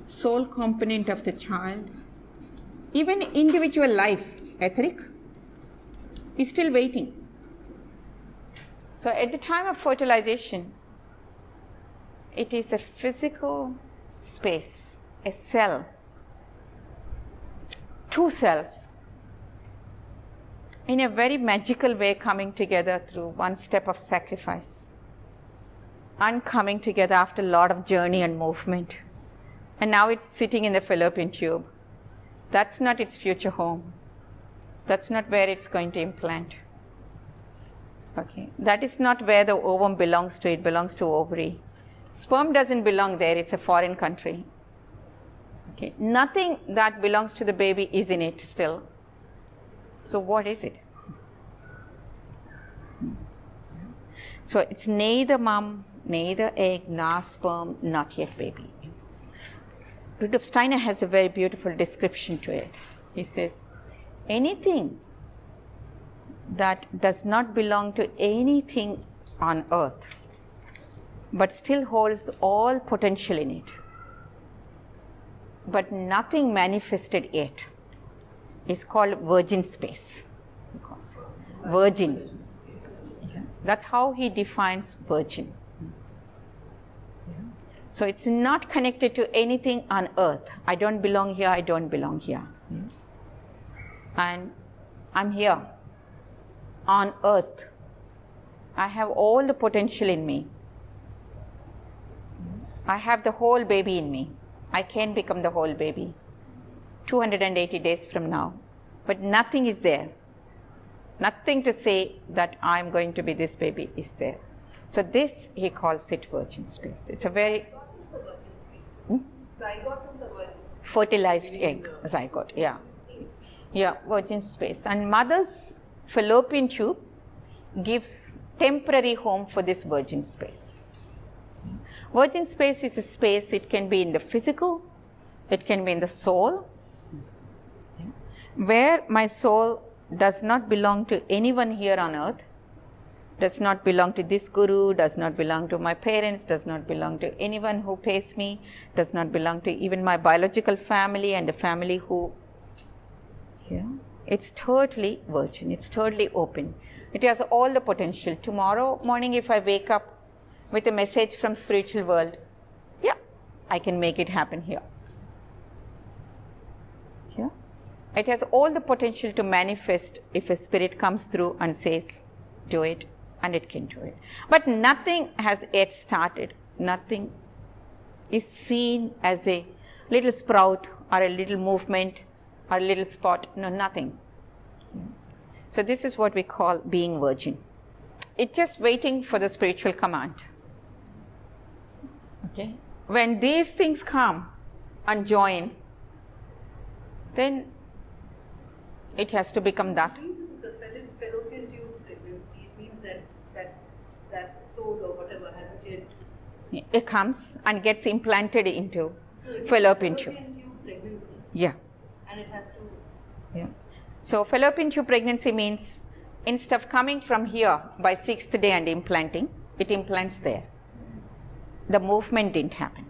soul component of the child, even individual life, etheric, is still waiting. So at the time of fertilization, it is a physical space, a cell, two cells, in a very magical way coming together through one step of sacrifice and coming together after a lot of journey and movement. And now it's sitting in the fallopian tube. That's not its future home. That's not where it's going to implant. Okay, that is not where the ovum belongs to. It belongs to ovary. Sperm doesn't belong there. It's a foreign country. Okay, nothing that belongs to the baby is in it still. So what is it? So it's neither mom, neither egg, nor sperm, not yet baby. Rudolf Steiner has a very beautiful description to it. He says, anything that does not belong to anything on earth, but still holds all potential in it, but nothing manifested yet, is called virgin space. Virgin. That's how he defines virgin. So it's not connected to anything on earth. I don't belong here, I don't belong here. And I'm here on earth. I have all the potential in me. I have the whole baby in me. I can become the whole baby 280 days from now. But nothing is there. Nothing to say that I'm going to be this baby is there. So this, he calls it virgin space. It's a very... Zygote is the virgin space. Fertilized egg, zygote, yeah. Yeah, virgin space. And mother's fallopian tube gives temporary home for this virgin space. Virgin space is a space, it can be in the physical, it can be in the soul, where my soul does not belong to anyone here on earth, does not belong to this guru, does not belong to my parents, does not belong to anyone who pays me, does not belong to even my biological family and the family who, it's totally virgin, it's totally open. It has all the potential. Tomorrow morning if I wake up with a message from spiritual world, I can make it happen here. It has all the potential to manifest if a spirit comes through and says, do it, and it can do it. But nothing has yet started. Nothing is seen as a little sprout or a little movement or a little spot. No, nothing. So this is what we call being virgin. It's just waiting for the spiritual command. Okay? When these things come and join, then it has to become that. It means it's a fallopian tube pregnancy. It means that soul or whatever hasn't yet. It comes and gets implanted into fallopian tube. Fallopian tube pregnancy. Yeah. And it has to. Yeah. So fallopian tube pregnancy means instead of coming from here by 6th day and implanting, it implants there. The movement didn't happen.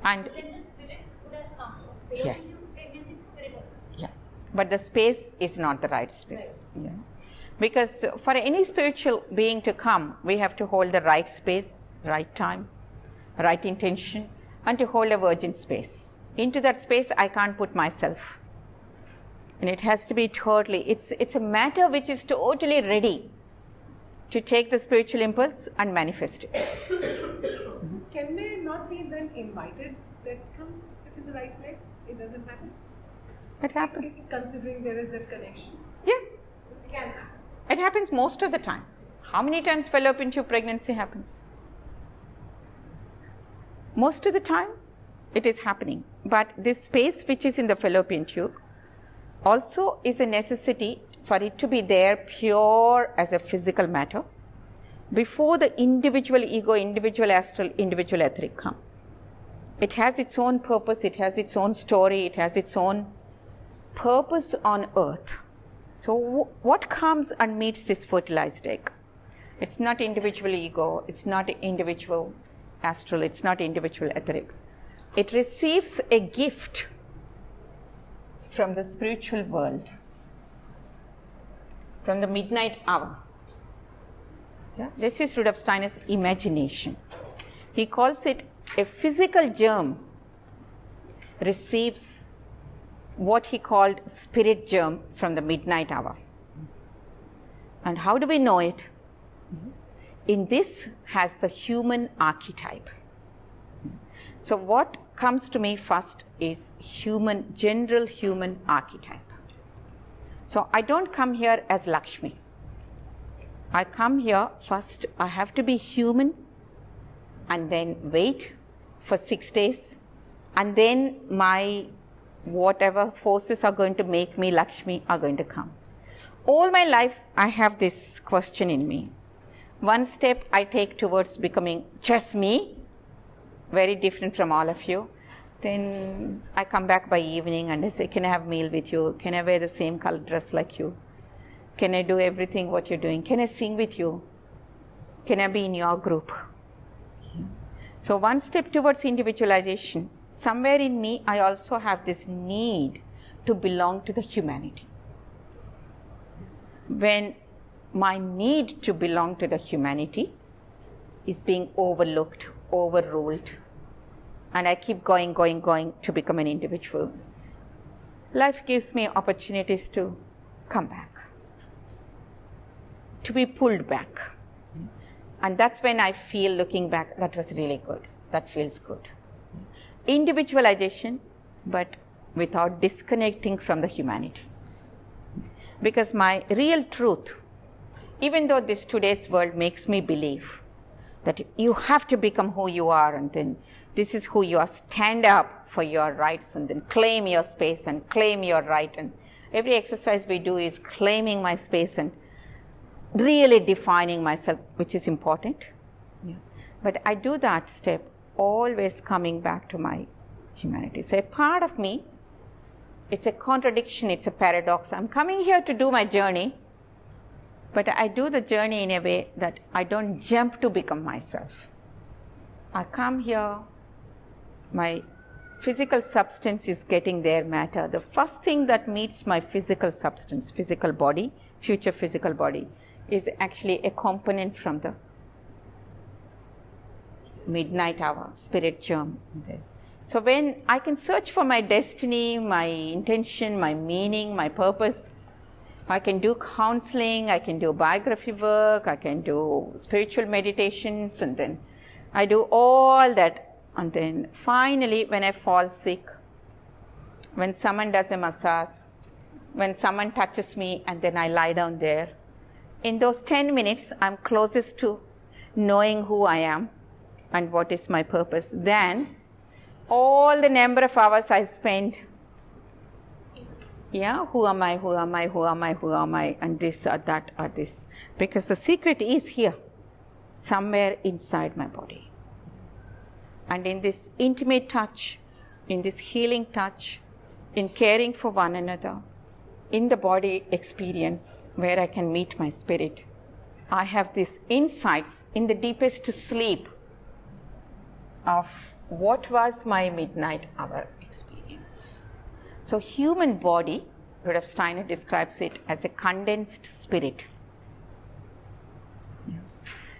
And Then the spirit would have come. Yes. Pregnancy, the spirit has come. yeah, but the space is not the right space. Yeah. Because for any spiritual being to come, we have to hold the right space, right time, right intention, and to hold a virgin space. Into that space, I can't put myself. And it has to be totally, it's a matter which is totally ready to take the spiritual impulse and manifest it. Can they not be then invited that come sit in the right place? It doesn't happen? It happens. Considering there is that connection. Yeah, It can happen. it happens most of the time. How many times fallopian tube pregnancy happens? Most of the time, It is happening. But this space which is in the fallopian tube also is a necessity for it to be there pure as a physical matter before the individual ego, individual astral, individual etheric come. It has its own purpose, it has its own story, it has its own purpose on earth. So what comes and meets this fertilized egg? It's not individual ego, it's not individual astral, it's not individual etheric. It receives a gift from the spiritual world, from the midnight hour. Yeah? This is Rudolf Steiner's imagination. He calls it a physical germ receives what he called spirit germ from the midnight hour. And how do we know it? In this has the human archetype. So what comes to me first is human, general human archetype. So I don't come here as Lakshmi. I come here first, I have to be human and then wait for 6 days, and then my whatever forces are going to make me Lakshmi are going to come. All my life I have this question in me. One step I take towards becoming just me, very different from all of you. Then I come back by evening and I say, can I have meal with you? Can I wear the same color dress like you? Can I do everything what you're doing? Can I sing with you? Can I be in your group? So one step towards individualization. Somewhere in me, I also have this need to belong to the humanity. When my need to belong to the humanity is being overlooked, overruled, and I keep going to become an individual, life gives me opportunities to come back, to be pulled back. And that's when I feel, looking back, that was really good. That feels good. Individualization, but without disconnecting from the humanity. Because my real truth, even though this today's world makes me believe that you have to become who you are, and then this is who you are, stand up for your rights and then claim your space and claim your right. And every exercise we do is claiming my space and really defining myself, which is important. Yeah. But I do that step always coming back to my humanity. So a part of me, it's a contradiction, it's a paradox. I'm coming here to do my journey, but I do the journey in a way that I don't jump to become myself. I come here, my physical substance is getting their matter. The first thing that meets my physical substance, physical body, future physical body, is actually a component from the midnight hour, spirit germ. So when I can search for my destiny, my intention, my meaning, my purpose, I can do counseling, I can do biography work, I can do spiritual meditations, and then I do all that. And then finally, when I fall sick, when someone does a massage, when someone touches me and then I lie down there, in those 10 minutes, I'm closest to knowing who I am and what is my purpose. Then, all the number of hours I spend, who am I, and this or that or this. Because the secret is here, somewhere inside my body. And in this intimate touch, in this healing touch, in caring for one another, in the body experience where I can meet my spirit, I have these insights in the deepest sleep of what was my midnight hour experience. So human body, Rudolf Steiner describes it as a condensed spirit. Yeah.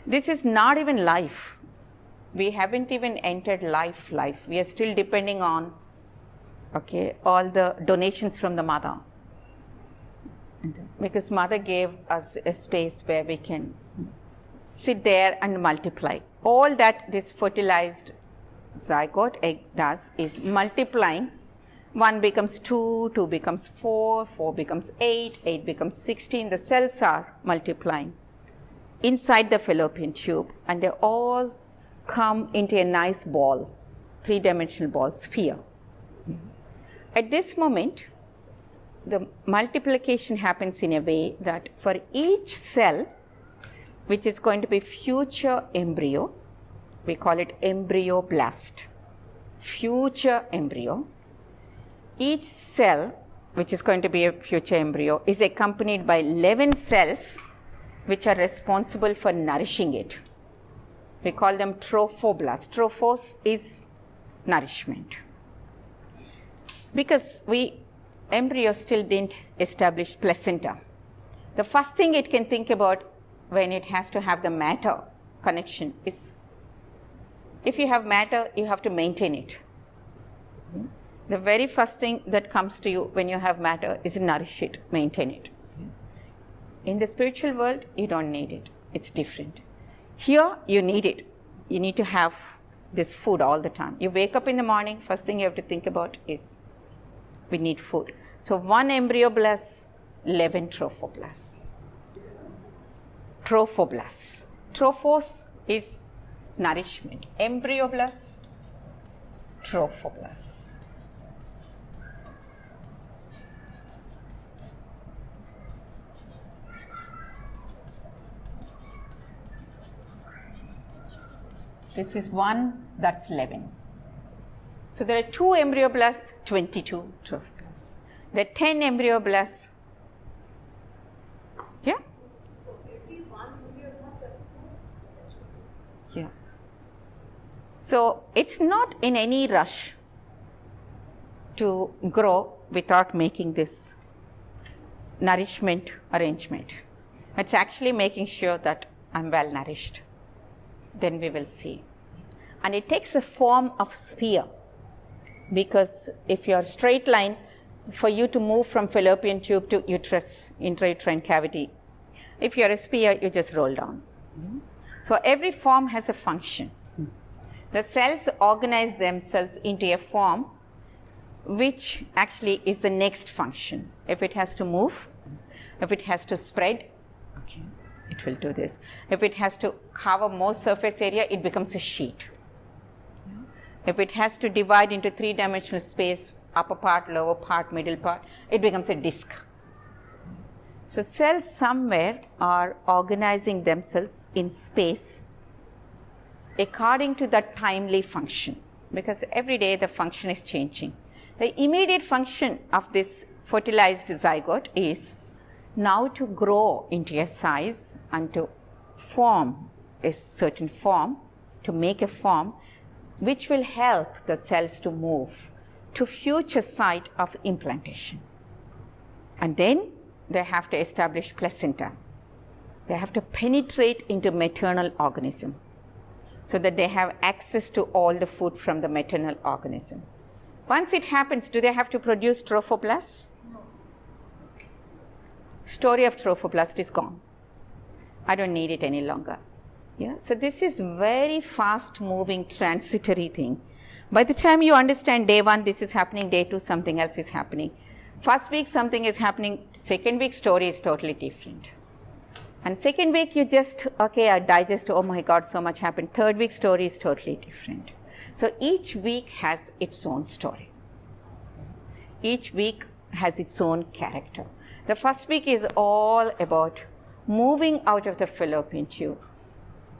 This is not even life. We haven't even entered life. We are still depending on, all the donations from the mother. Because mother gave us a space where we can sit there and multiply. All that this fertilized zygote egg does is multiplying. 1 becomes 2, 2 becomes 4, 4 becomes 8, 8 becomes 16. The cells are multiplying inside the fallopian tube, and they all come into a nice ball, three-dimensional ball sphere. At this moment, the multiplication happens in a way that for each cell, which is going to be future embryo, we call it embryoblast, future embryo. Each cell, which is going to be a future embryo, is accompanied by 11 cells which are responsible for nourishing it. We call them trophoblasts. Trophos is nourishment. Because embryo still didn't establish placenta. The first thing it can think about when it has to have the matter connection is, if you have matter, you have to maintain it. The very first thing that comes to you when you have matter is nourish it, maintain it. In the spiritual world, you don't need it. It's different. Here, you need it. You need to have this food all the time. You wake up in the morning, first thing you have to think about is, we need food. So 1 embryoblast, 11 trophoblasts. Trophoblasts. Trophos is nourishment. Embryoblasts, trophoblasts. This is 1, that's 11. So there are 2 embryoblasts, 22 trophoblasts. There are 10 embryoblasts. Yeah? Yeah. So it's not in any rush to grow without making this nourishment arrangement. It's actually making sure that I'm well nourished. Then we will see. And it takes a form of sphere, because if you are straight line, for you to move from fallopian tube to uterus, intrauterine cavity, if you are a sphere, you just roll down. So every form has a function. The cells organize themselves into a form which actually is the next function. If it has to move, if it has to spread, okay, it will do this. If it has to cover more surface area, it becomes a sheet. If it has to divide into 3-dimensional space, upper part, lower part, middle part, it becomes a disc. So cells somewhere are organizing themselves in space according to that timely function, because every day the function is changing. The immediate function of this fertilized zygote is now to grow into a size and to form a certain form, to make a form which will help the cells to move to future site of implantation. And then they have to establish placenta. They have to penetrate into maternal organism so that they have access to all the food from the maternal organism. Once it happens, do they have to produce trophoblasts? No. Story of trophoblast is gone. I don't need it any longer. Yeah? So this is very fast moving transitory thing. By the time you understand day 1 this is happening, day 2 something else is happening. First week something is happening, second week story is totally different. And second week you just, okay, I digest, oh my God, so much happened. Third week story is totally different. So each week has its own story. Each week has its own character. The first week is all about moving out of the fallopian tube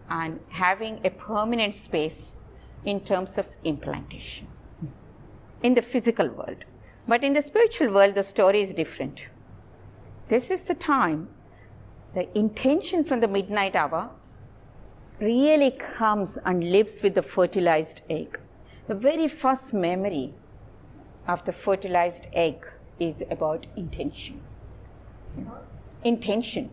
and having a permanent space in terms of implantation in the physical world. But in the spiritual world, the story is different. This is the time, the intention from the midnight hour really comes and lives with the fertilized egg. The very first memory of the fertilized egg is about intention. Intention.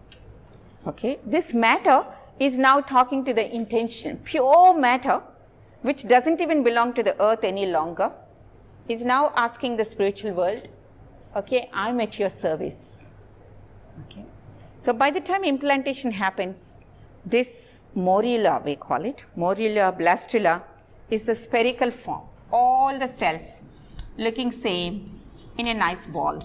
Okay? This matter is now talking to the intention. Pure matter, which doesn't even belong to the earth any longer, is now asking the spiritual world, okay, I'm at your service. Okay? So by the time implantation happens, this morula, we call it, morula blastula, is the spherical form. All the cells looking same in a nice ball.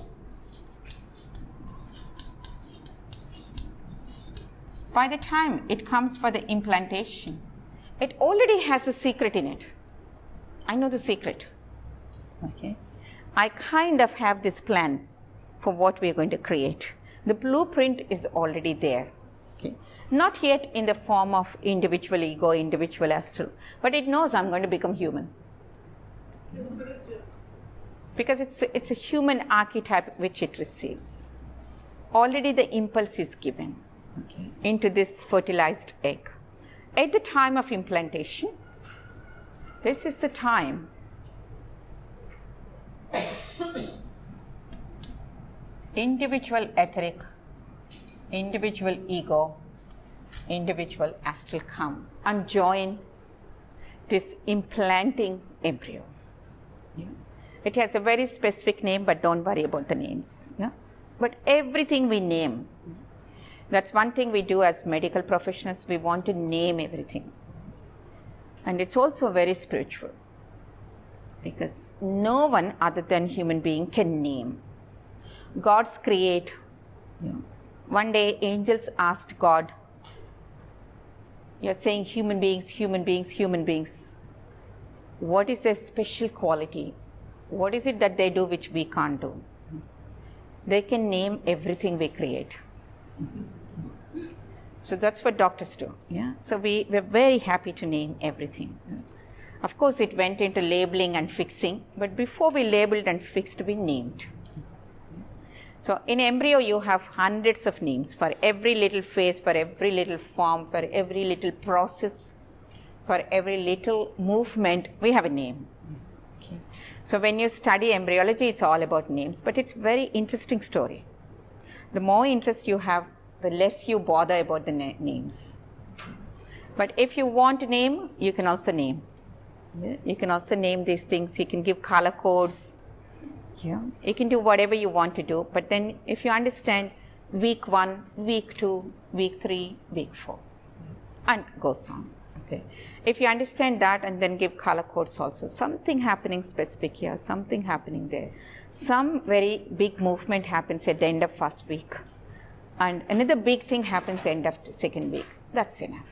By the time it comes for the implantation, it already has a secret in it. I know the secret. Okay. I kind of have this plan for what we are going to create. The blueprint is already there. Okay. Not yet in the form of individual ego, individual astral, but it knows I'm going to become human. Because it's a human archetype which it receives. Already the impulse is given into this fertilized egg. At the time of implantation, this is the time individual etheric, individual ego, individual astral come and join this implanting embryo. Yeah. It has a very specific name, but don't worry about the names. Yeah? But everything we name, that's one thing we do as medical professionals, we want to name everything. And it's also very spiritual, because no one other than human being can name. Gods create. Yeah. One day angels asked God, you're saying human beings, human beings, human beings. What is their special quality? What is it that they do which we can't do? They can name everything we create. So that's what doctors do. Yeah? So we're very happy to name everything. Of course, it went into labeling and fixing, but before we labeled and fixed, we named. So in embryo, you have hundreds of names for every little phase, for every little form, for every little process, for every little movement, we have a name. Okay. So when you study embryology, it's all about names, but it's a very interesting story. The more interest you have, the less you bother about the names. But if you want to name, you can also name. Yeah? You can also name these things. You can give color codes. Yeah. You can do whatever you want to do. But then if you understand week 1, week 2, week 3, week 4, and goes on. Okay. If you understand that and then give color codes also, something happening specific here, something happening there. Some very big movement happens at the end of first week. And another big thing happens end of the second week. That's enough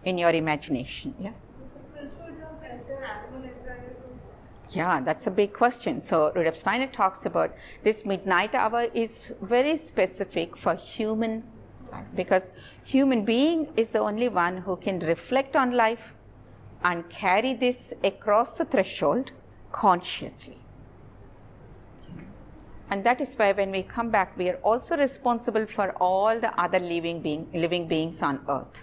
in your imagination. Yeah. Yeah, that's a big question. So Rudolf Steiner talks about this midnight hour is very specific for human life, because human being is the only one who can reflect on life and carry this across the threshold consciously. And that is why when we come back, we are also responsible for all the other living beings on earth.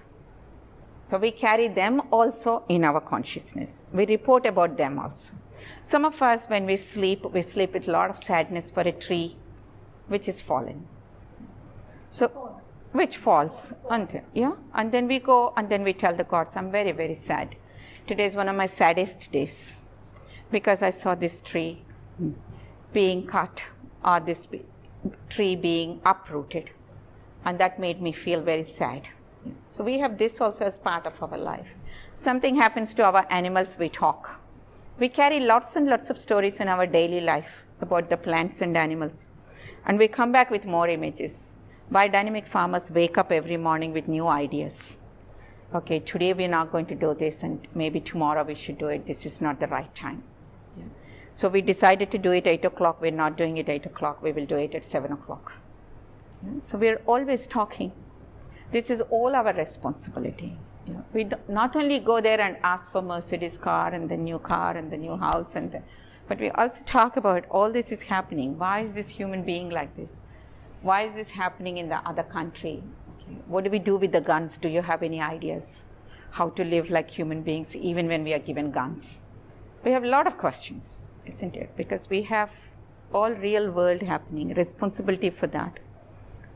So we carry them also in our consciousness. We report about them also. Some of us, when we sleep with a lot of sadness for a tree which is fallen. So, which falls. And then we go and then we tell the gods, I'm very, very sad. Today is one of my saddest days because I saw this tree being cut or this tree being uprooted. And that made me feel very sad. So we have this also as part of our life. Something happens to our animals, we talk. We carry lots and lots of stories in our daily life about the plants and animals. And we come back with more images. Biodynamic farmers wake up every morning with new ideas. Okay, today we're not going to do this and maybe tomorrow we should do it. This is not the right time. Yeah. So we decided to do it 8 o'clock. We're not doing it 8 o'clock. We will do it at 7 o'clock. Yeah. So we're always talking. This is all our responsibility. Yeah. We not only go there and ask for Mercedes car and the new house, but we also talk about all this is happening. Why is this human being like this? Why is this happening in the other country? Okay. What do we do with the guns? Do you have any ideas? How to live like human beings even when we are given guns? We have a lot of questions, isn't it? Because we have all real world happening, responsibility for that.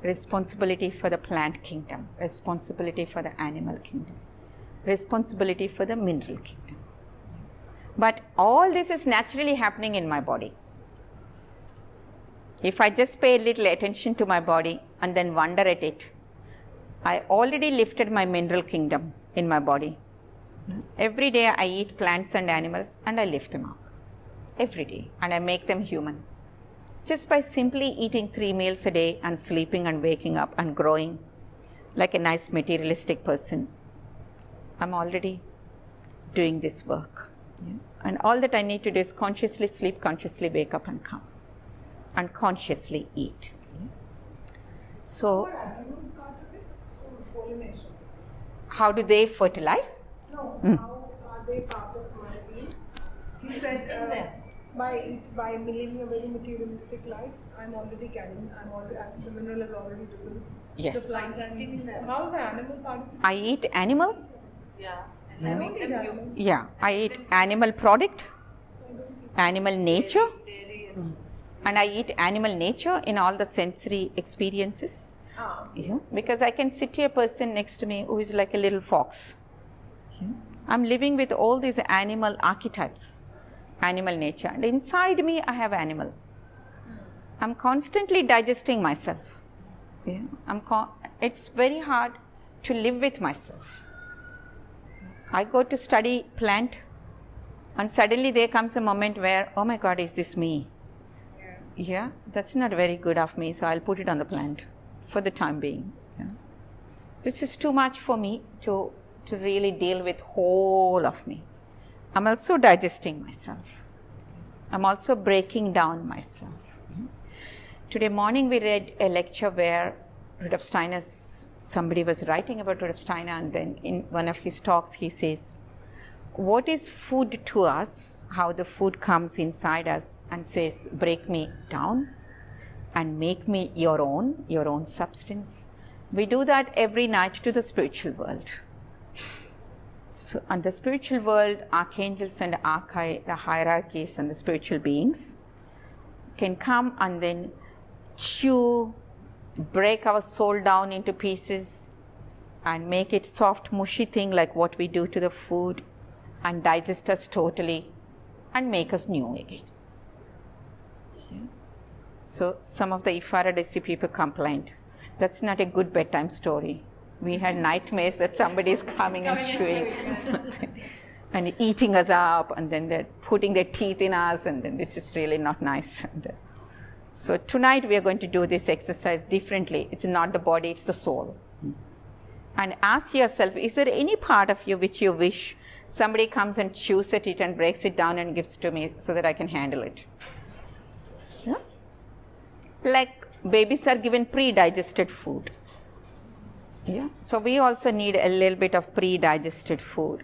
Responsibility for the plant kingdom, responsibility for the animal kingdom, responsibility for the mineral kingdom. But all this is naturally happening in my body. If I just pay a little attention to my body and then wonder at it, I already lifted my mineral kingdom in my body. Every day I eat plants and animals and I lift them up. Every day. And I make them human. Just by simply eating 3 meals a day and sleeping and waking up and growing like a nice materialistic person, I'm already doing this work. Yeah? And all that I need to do is consciously sleep, consciously wake up and come. And consciously eat. Yeah? So, What animals part of it? Pollination. how do they fertilize? No, how are they part of my being? You said by living a very materialistic life, I'm already the mineral is already risen. Yes. The plant how is the animal participating? I eat animal. I don't eat animal. Yeah, I eat animal product, animal nature, and I eat animal nature in all the sensory experiences. Yeah, because I can sit here, a person next to me who is like a little fox. Yeah. I'm living with all these animal archetypes, animal nature, and inside me I have animal. I'm constantly digesting myself. Yeah. It's very hard to live with myself. I go to study plant, and suddenly there comes a moment where, oh my God, is this me? Yeah, that's not very good of me, so I'll put it on the plant for the time being. Yeah. This is too much for me to really deal with whole of me. I'm also digesting myself. I'm also breaking down myself. Today morning we read a lecture where somebody was writing about Rudolf Steiner, and then in one of his talks he says, what is food to us, how the food comes inside us and says, break me down and make me your own substance. We do that every night to the spiritual world. So, and the spiritual world, archangels and archai, the hierarchies and the spiritual beings, can come and then chew, break our soul down into pieces and make it soft, mushy thing like what we do to the food, and digest us totally and make us new again. Yeah. So some of the Ifaradesi people complained, that's not a good bedtime story. We had nightmares that somebody is coming and chewing and eating us up, and then they're putting their teeth in us, and then this is really not nice. So tonight we are going to do this exercise differently. It's not the body, it's the soul. And ask yourself, is there any part of you which you wish somebody comes and chews at it and breaks it down and gives to me so that I can handle it? Yeah? Like babies are given pre-digested food. Yeah. So we also need a little bit of pre-digested food.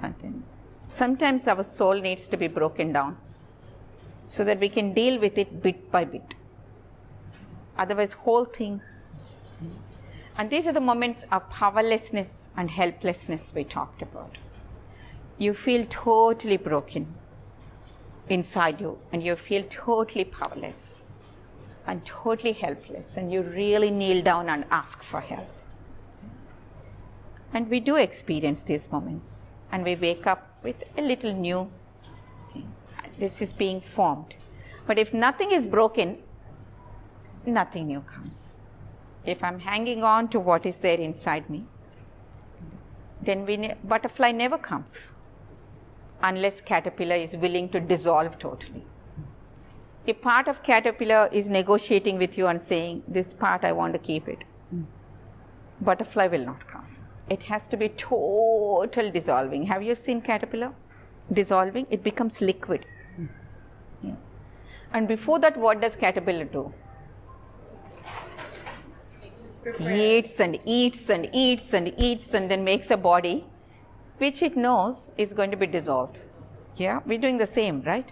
And then sometimes our soul needs to be broken down so that we can deal with it bit by bit. Otherwise, whole thing. And these are the moments of powerlessness and helplessness we talked about. You feel totally broken inside you, and you feel totally powerless and totally helpless, and you really kneel down and ask for help. And we do experience these moments, and we wake up with a little new thing. This is being formed. But if nothing is broken, nothing new comes. If I'm hanging on to what is there inside me, then butterfly never comes unless caterpillar is willing to dissolve totally. A part of caterpillar is negotiating with you and saying, this part I want to keep it. Butterfly will not come. It has to be total dissolving. Have you seen caterpillar dissolving? It becomes liquid. Yeah. And before that, what does caterpillar do? Eats and eats and eats and eats, and then makes a body which it knows is going to be dissolved. Yeah, we're doing the same, right?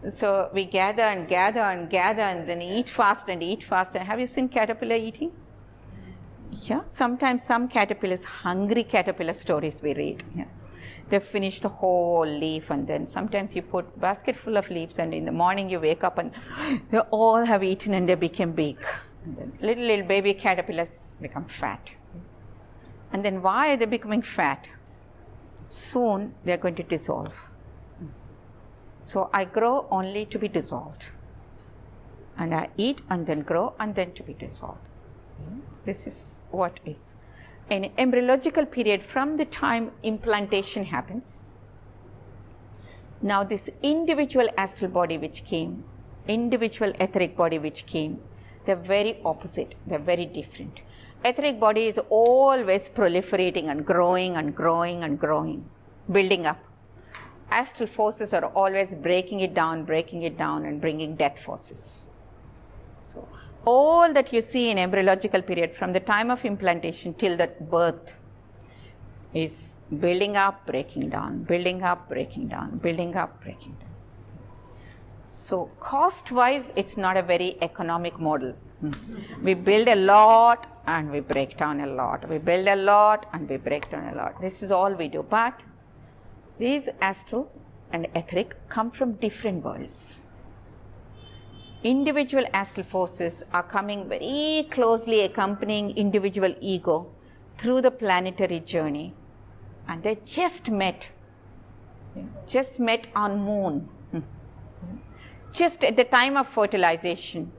So we gather and gather and gather and then eat fast and eat fast. And have you seen caterpillar eating? Yeah, sometimes some caterpillars, hungry caterpillar stories we read. Yeah. They finish the whole leaf, and then sometimes you put basket full of leaves, and in the morning you wake up and they all have eaten and they became big. And then little baby caterpillars become fat. And then why are they becoming fat? Soon they are going to dissolve. So I grow only to be dissolved. And I eat and then grow and then to be dissolved. This is what is. In embryological period, from the time implantation happens, now this individual astral body which came, individual etheric body which came, they're very opposite, they're very different. Etheric body is always proliferating and growing and growing and growing, building up. astral forces are always breaking it down and bringing death forces. So all that you see in embryological period from the time of implantation till that birth is building up, breaking down, building up, breaking down, building up, breaking down. So cost-wise, it's not a very economic model. We build a lot and we break down a lot. We build a lot and we break down a lot. This is all we do. But these astral and etheric come from different worlds. Individual astral forces are coming very closely accompanying individual ego through the planetary journey, and they just met on moon. Just at the time of fertilization,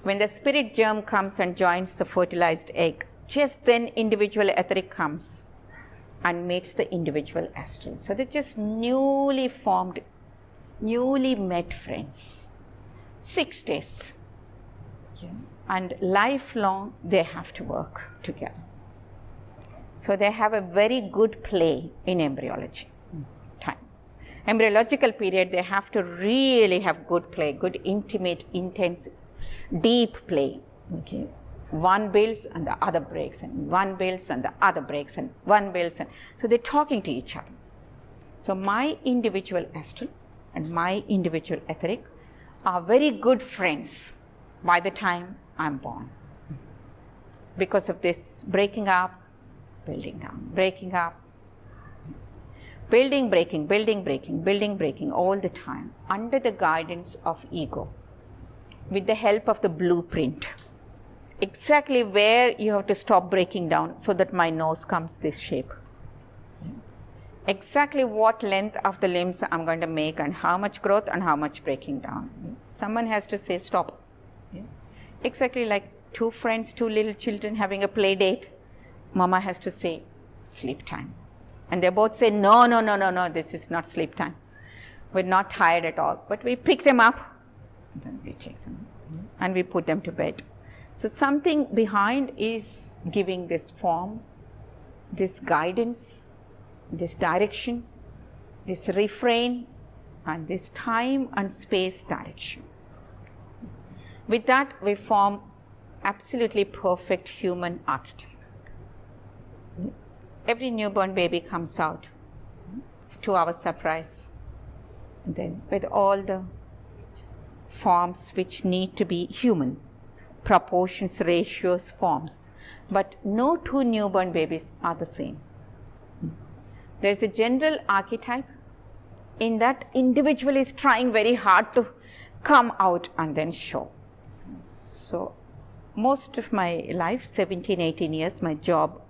when the spirit germ comes and joins the fertilized egg, just then individual etheric comes and meets the individual astral. So they're just newly formed, newly met friends. 6 days. And lifelong they have to work together. So they have a very good play in embryology time. Embryological period, they have to really have good play, good intimate, intense, deep play. Okay. One builds and the other breaks, and one builds and the other breaks, and one builds, and so they're talking to each other. So my individual astral and my individual etheric are very good friends by the time I'm born. Because of this breaking up, building down, breaking up, building, breaking, building, breaking, building, breaking all the time under the guidance of ego, with the help of the blueprint. Exactly where you have to stop breaking down so that my nose comes this shape. Exactly what length of the limbs I'm going to make and how much growth and how much breaking down. Someone has to say stop. Exactly like two friends, two little children having a play date. Mama has to say sleep time. And they both say no, this is not sleep time. We're not tired at all. But we pick them up and then we take them and we put them to bed. So something behind is giving this form, this guidance, this direction, this refrain, and this time and space direction. With that, we form absolutely perfect human archetype. Every newborn baby comes out to our surprise, and then with all the forms which need to be human, proportions, ratios, forms, but no two newborn babies are the same. There's a general archetype in that individual is trying very hard to come out and then show. So most of my life, 17, 18 years, my job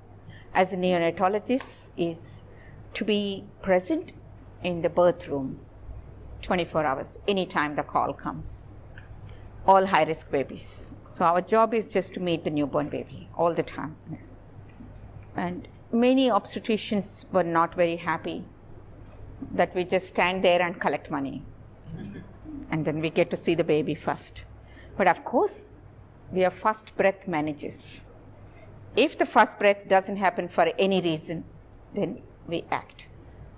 as a neonatologist is to be present in the birth room 24 hours, anytime the call comes. All high-risk babies. So our job is just to meet the newborn baby all the time. And many obstetricians were not very happy that we just stand there and collect money. And then we get to see the baby first. But of course, we are first breath managers. If the first breath doesn't happen for any reason, then we act.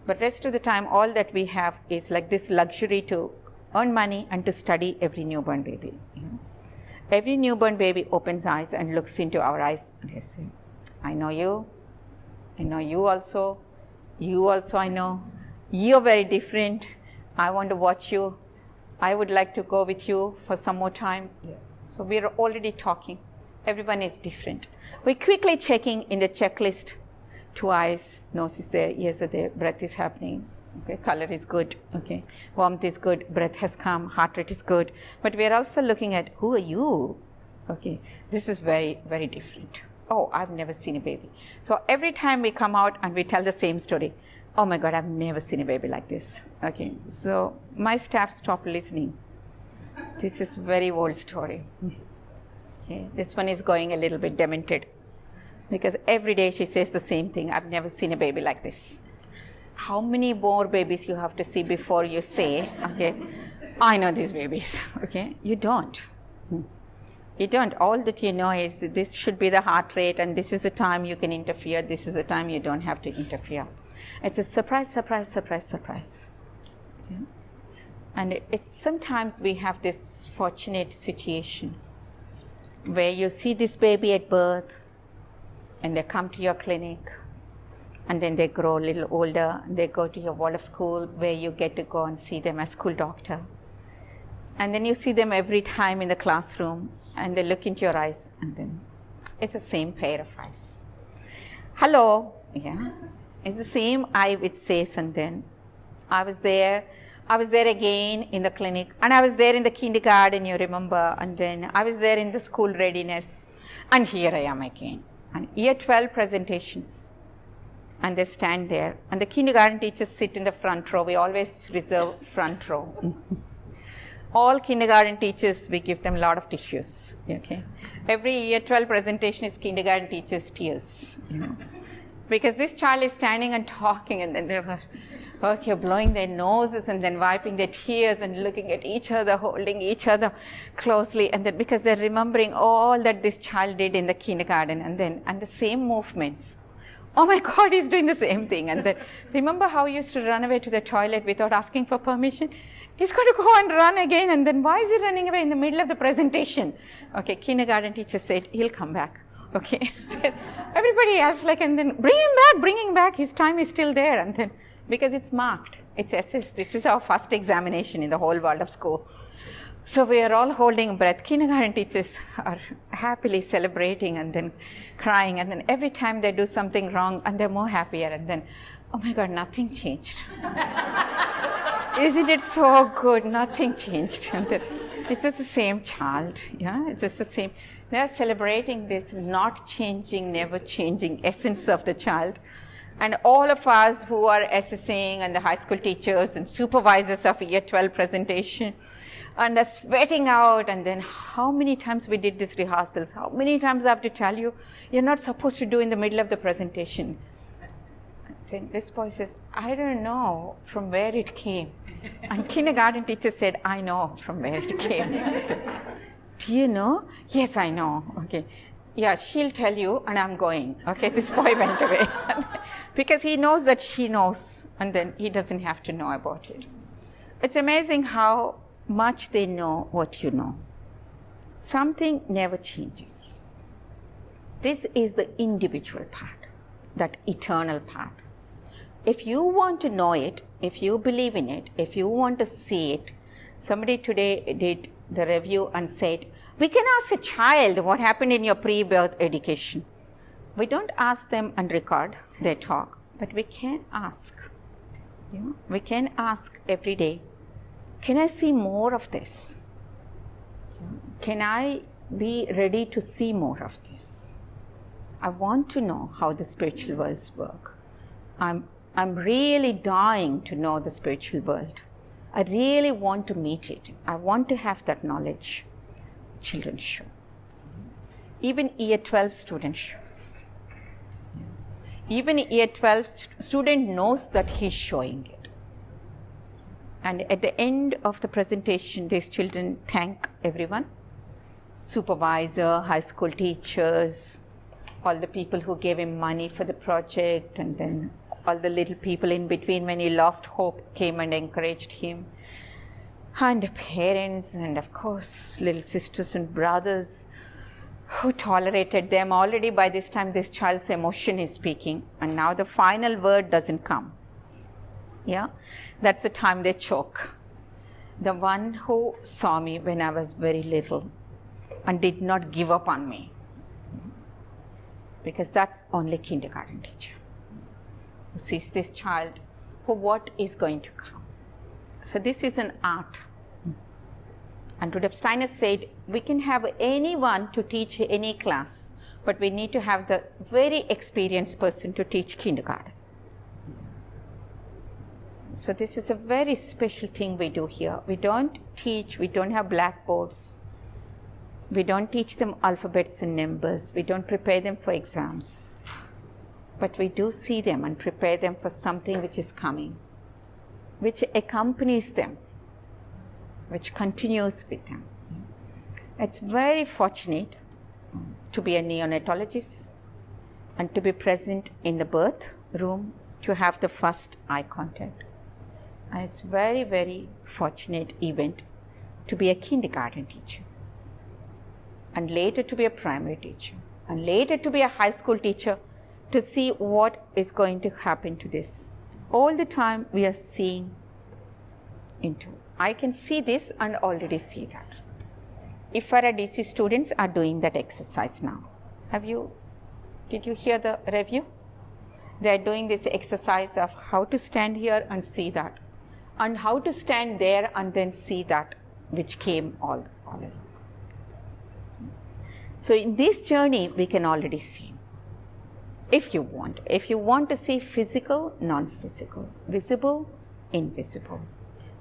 But rest of the time, all that we have is like this luxury to earn money and to study every newborn baby. Every newborn baby opens eyes and looks into our eyes and they say, I know you also, I know, you're very different, I want to watch you, I would like to go with you for some more time. So we're already talking, everyone is different. We're quickly checking in the checklist, 2 eyes, nose is there, ears are there, breath is happening. Okay, color is good, okay, warmth is good, breath has come, heart rate is good. But we are also looking at, who are you? Okay, this is very, very different. Oh, I've never seen a baby. So every time we come out and we tell the same story, oh my God, I've never seen a baby like this. Okay, so my staff stopped listening. This is very old story. Okay, this one is going a little bit demented because every day she says the same thing, I've never seen a baby like this. How many more babies you have to see before you say, okay, I know these babies, okay? You don't. You don't. All that you know is this should be the heart rate and this is the time you can interfere, this is the time you don't have to interfere. It's a surprise, surprise, surprise, surprise. Yeah? And it's sometimes we have this fortunate situation where you see this baby at birth and they come to your clinic and then they grow a little older and they go to your ward of school where you get to go and see them as school doctor. And then you see them every time in the classroom and they look into your eyes and then it's the same pair of eyes. Hello, yeah. It's the same eye which says, and then I was there again in the clinic, and I was there in the kindergarten, you remember, and then I was there in the school readiness, and here I am again. And year 12 presentations, and they stand there, and the kindergarten teachers sit in the front row. We always reserve front row. All kindergarten teachers, we give them a lot of tissues. Okay, every year 12 presentation is kindergarten teachers' tears. Because this child is standing and talking, and then they were blowing their noses and then wiping their tears and looking at each other, holding each other closely, and then because they're remembering all that this child did in the kindergarten, and the same movements. Oh my God, he's doing the same thing. And then remember how he used to run away to the toilet without asking for permission? He's going to go and run again, and then why is he running away in the middle of the presentation? Okay, kindergarten teacher said he'll come back. Okay, everybody else and then bring him back, his time is still there, and then because it's marked, it's assessed. This is our first examination in the whole world of school. So we are all holding breath. Kindergarten teachers are happily celebrating and then crying, and then every time they do something wrong and they're more happier, and then, oh my God, nothing changed. Isn't it so good? Nothing changed. And then it's just the same child. Yeah, it's just the same. They're celebrating this not changing, never changing essence of the child. And all of us who are assessing and the high school teachers and supervisors of year 12 presentation and are sweating out, and then how many times we did these rehearsals, how many times I have to tell you, you're not supposed to do in the middle of the presentation. Then this boy says, I don't know from where it came. And kindergarten teacher said, I know from where it came. Do you know? Yes, I know. Okay. Yeah, she'll tell you, and I'm going. Okay, this boy went away. Because he knows that she knows, and then he doesn't have to know about it. It's amazing how much they know what you know. Something never changes. This is the individual part, that eternal part. If you want to know it, if you believe in it, if you want to see it, somebody today did the review and said, we can ask a child what happened in your pre-birth education. We don't ask them and record their talk, but we can ask. Yeah? We can ask every day, can I see more of this? Can I be ready to see more of this? I want to know how the spiritual worlds work. I'm really dying to know the spiritual world. I really want to meet it. I want to have that knowledge. Children show. Even year 12 student shows. Even year 12 student knows that he's showing it. And at the end of the presentation, these children thank everyone. Supervisor, high school teachers, all the people who gave him money for the project, and then all the little people in between when he lost hope came and encouraged him. And parents, and of course little sisters and brothers who tolerated them. Already by this time this child's emotion is speaking, and now the final word doesn't come. Yeah, that's the time they choke. The one who saw me when I was very little and did not give up on me, because that's only kindergarten teacher who sees this child for what is going to come. So this is an art. And Rudolf Steiner said, we can have anyone to teach any class, but we need to have the very experienced person to teach kindergarten. So this is a very special thing we do here. We don't teach, we don't have blackboards. We don't teach them alphabets and numbers. We don't prepare them for exams. But we do see them and prepare them for something which is coming, which accompanies them, which continues with them. It's very fortunate to be a neonatologist and to be present in the birth room, to have the first eye contact. And it's very, very fortunate event to be a kindergarten teacher, and later to be a primary teacher, and later to be a high school teacher, to see what is going to happen to this. All the time we are seeing into. I can see this and already see that. If our DC students are doing that exercise now. Did you hear the review? They are doing this exercise of how to stand here and see that, and how to stand there and then see that which came all along. So in this journey we can already see. If you want to see physical, non-physical, visible, invisible,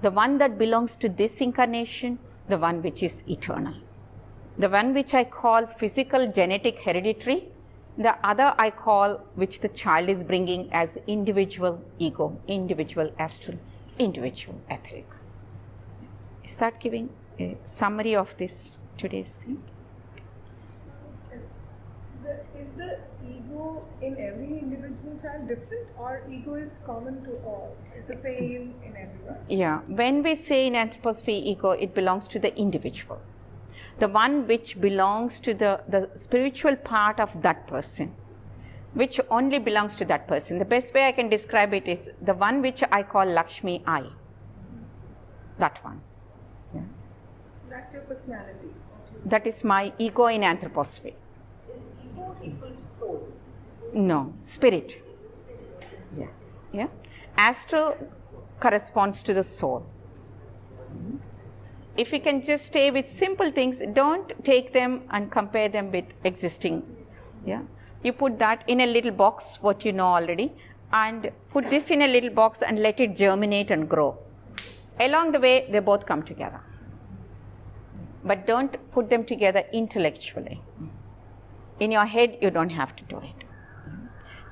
the one that belongs to this incarnation, the one which is eternal, the one which I call physical, genetic, hereditary, the other I call which the child is bringing as individual ego, individual astral, individual etheric. Is that giving a summary of this today's thing? Is the ego in every individual child different, or ego is common to all? It's the same in everyone? Yeah, when we say in anthroposophy ego, it belongs to the individual, the one which belongs to the spiritual part of that person, which only belongs to that person. The best way I can describe it is the one which I call Lakshmi I, that one. Yeah. That's your personality. That is my ego in anthroposophy. Is ego equal to soul? No, spirit. Yeah. Yeah. Astral corresponds to the soul. If you can just stay with simple things, don't take them and compare them with existing. Yeah. You put that in a little box, what you know already, and put this in a little box and let it germinate and grow. Along the way, they both come together. But don't put them together intellectually. In your head, you don't have to do it.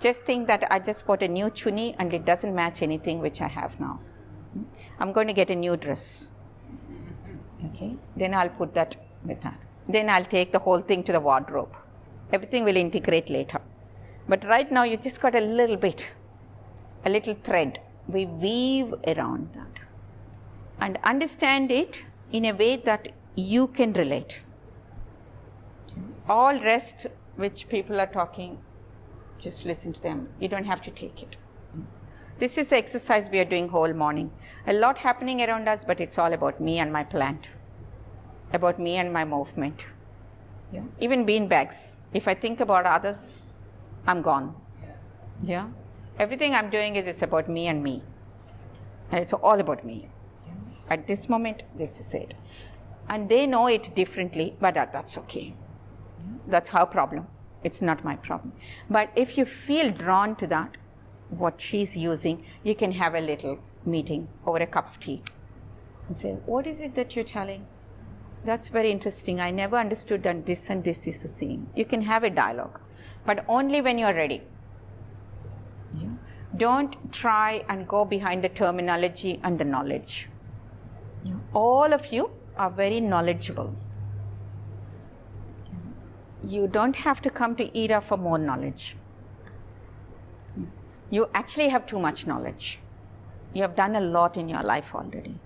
Just think that I just bought a new chuni and it doesn't match anything which I have now. I'm going to get a new dress. Okay, then I'll put that with that. Then I'll take the whole thing to the wardrobe. Everything will integrate later. But right now you just got a little bit, a little thread. We weave around that and understand it in a way that you can relate. All rest which people are talking, just listen to them. You don't have to take it. This is the exercise we are doing whole morning. A lot happening around us, but it's all about me and my plant, about me and my movement. Yeah. Even bean bags. If I think about others, I'm gone. Yeah. Everything I'm doing is it's about me and me. And it's all about me. At this moment, this is it. And they know it differently, but that's okay. That's her problem. It's not my problem. But if you feel drawn to that, what she's using, you can have a little meeting over a cup of tea and say, what is it that you're telling? That's very interesting. I never understood that this and this is the same. You can have a dialogue, but only when you're ready. Yeah. Don't try and go behind the terminology and the knowledge. Yeah. All of you are very knowledgeable. You don't have to come to Ira for more knowledge. You actually have too much knowledge. You have done a lot in your life already.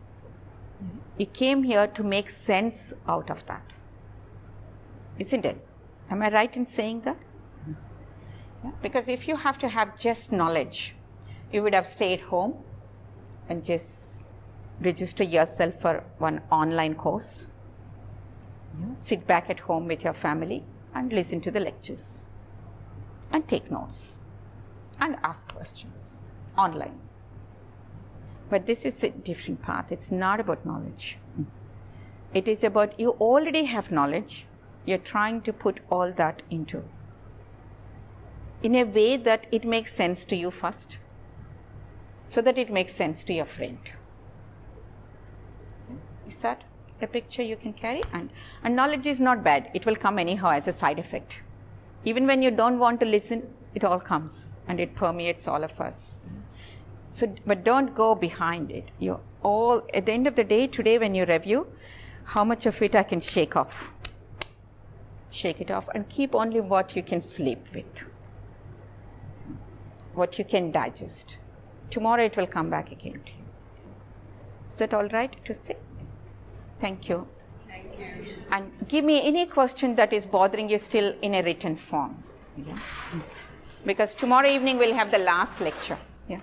You came here to make sense out of that. Isn't it? Am I right in saying that? Yeah. Because if you have to have just knowledge, you would have stayed home and just register yourself for one online course. Yeah. Sit back at home with your family and listen to the lectures and take notes and ask questions online. But this is a different path. It's not about knowledge. It is about you already have knowledge. You're trying to put all that into in a way that it makes sense to you first, so that it makes sense to your friend. Is that a picture you can carry? And knowledge is not bad. It will come anyhow as a side effect. Even when you don't want to listen, it all comes and it permeates all of us. So, but don't go behind it. You all, at the end of the day, today when you review, how much of it I can shake off? Shake it off and keep only what you can sleep with, what you can digest. Tomorrow it will come back again to you. Is that all right to say? Thank you. And give me any question that is bothering you still in a written form. Yeah. Because tomorrow evening we'll have the last lecture. Yeah.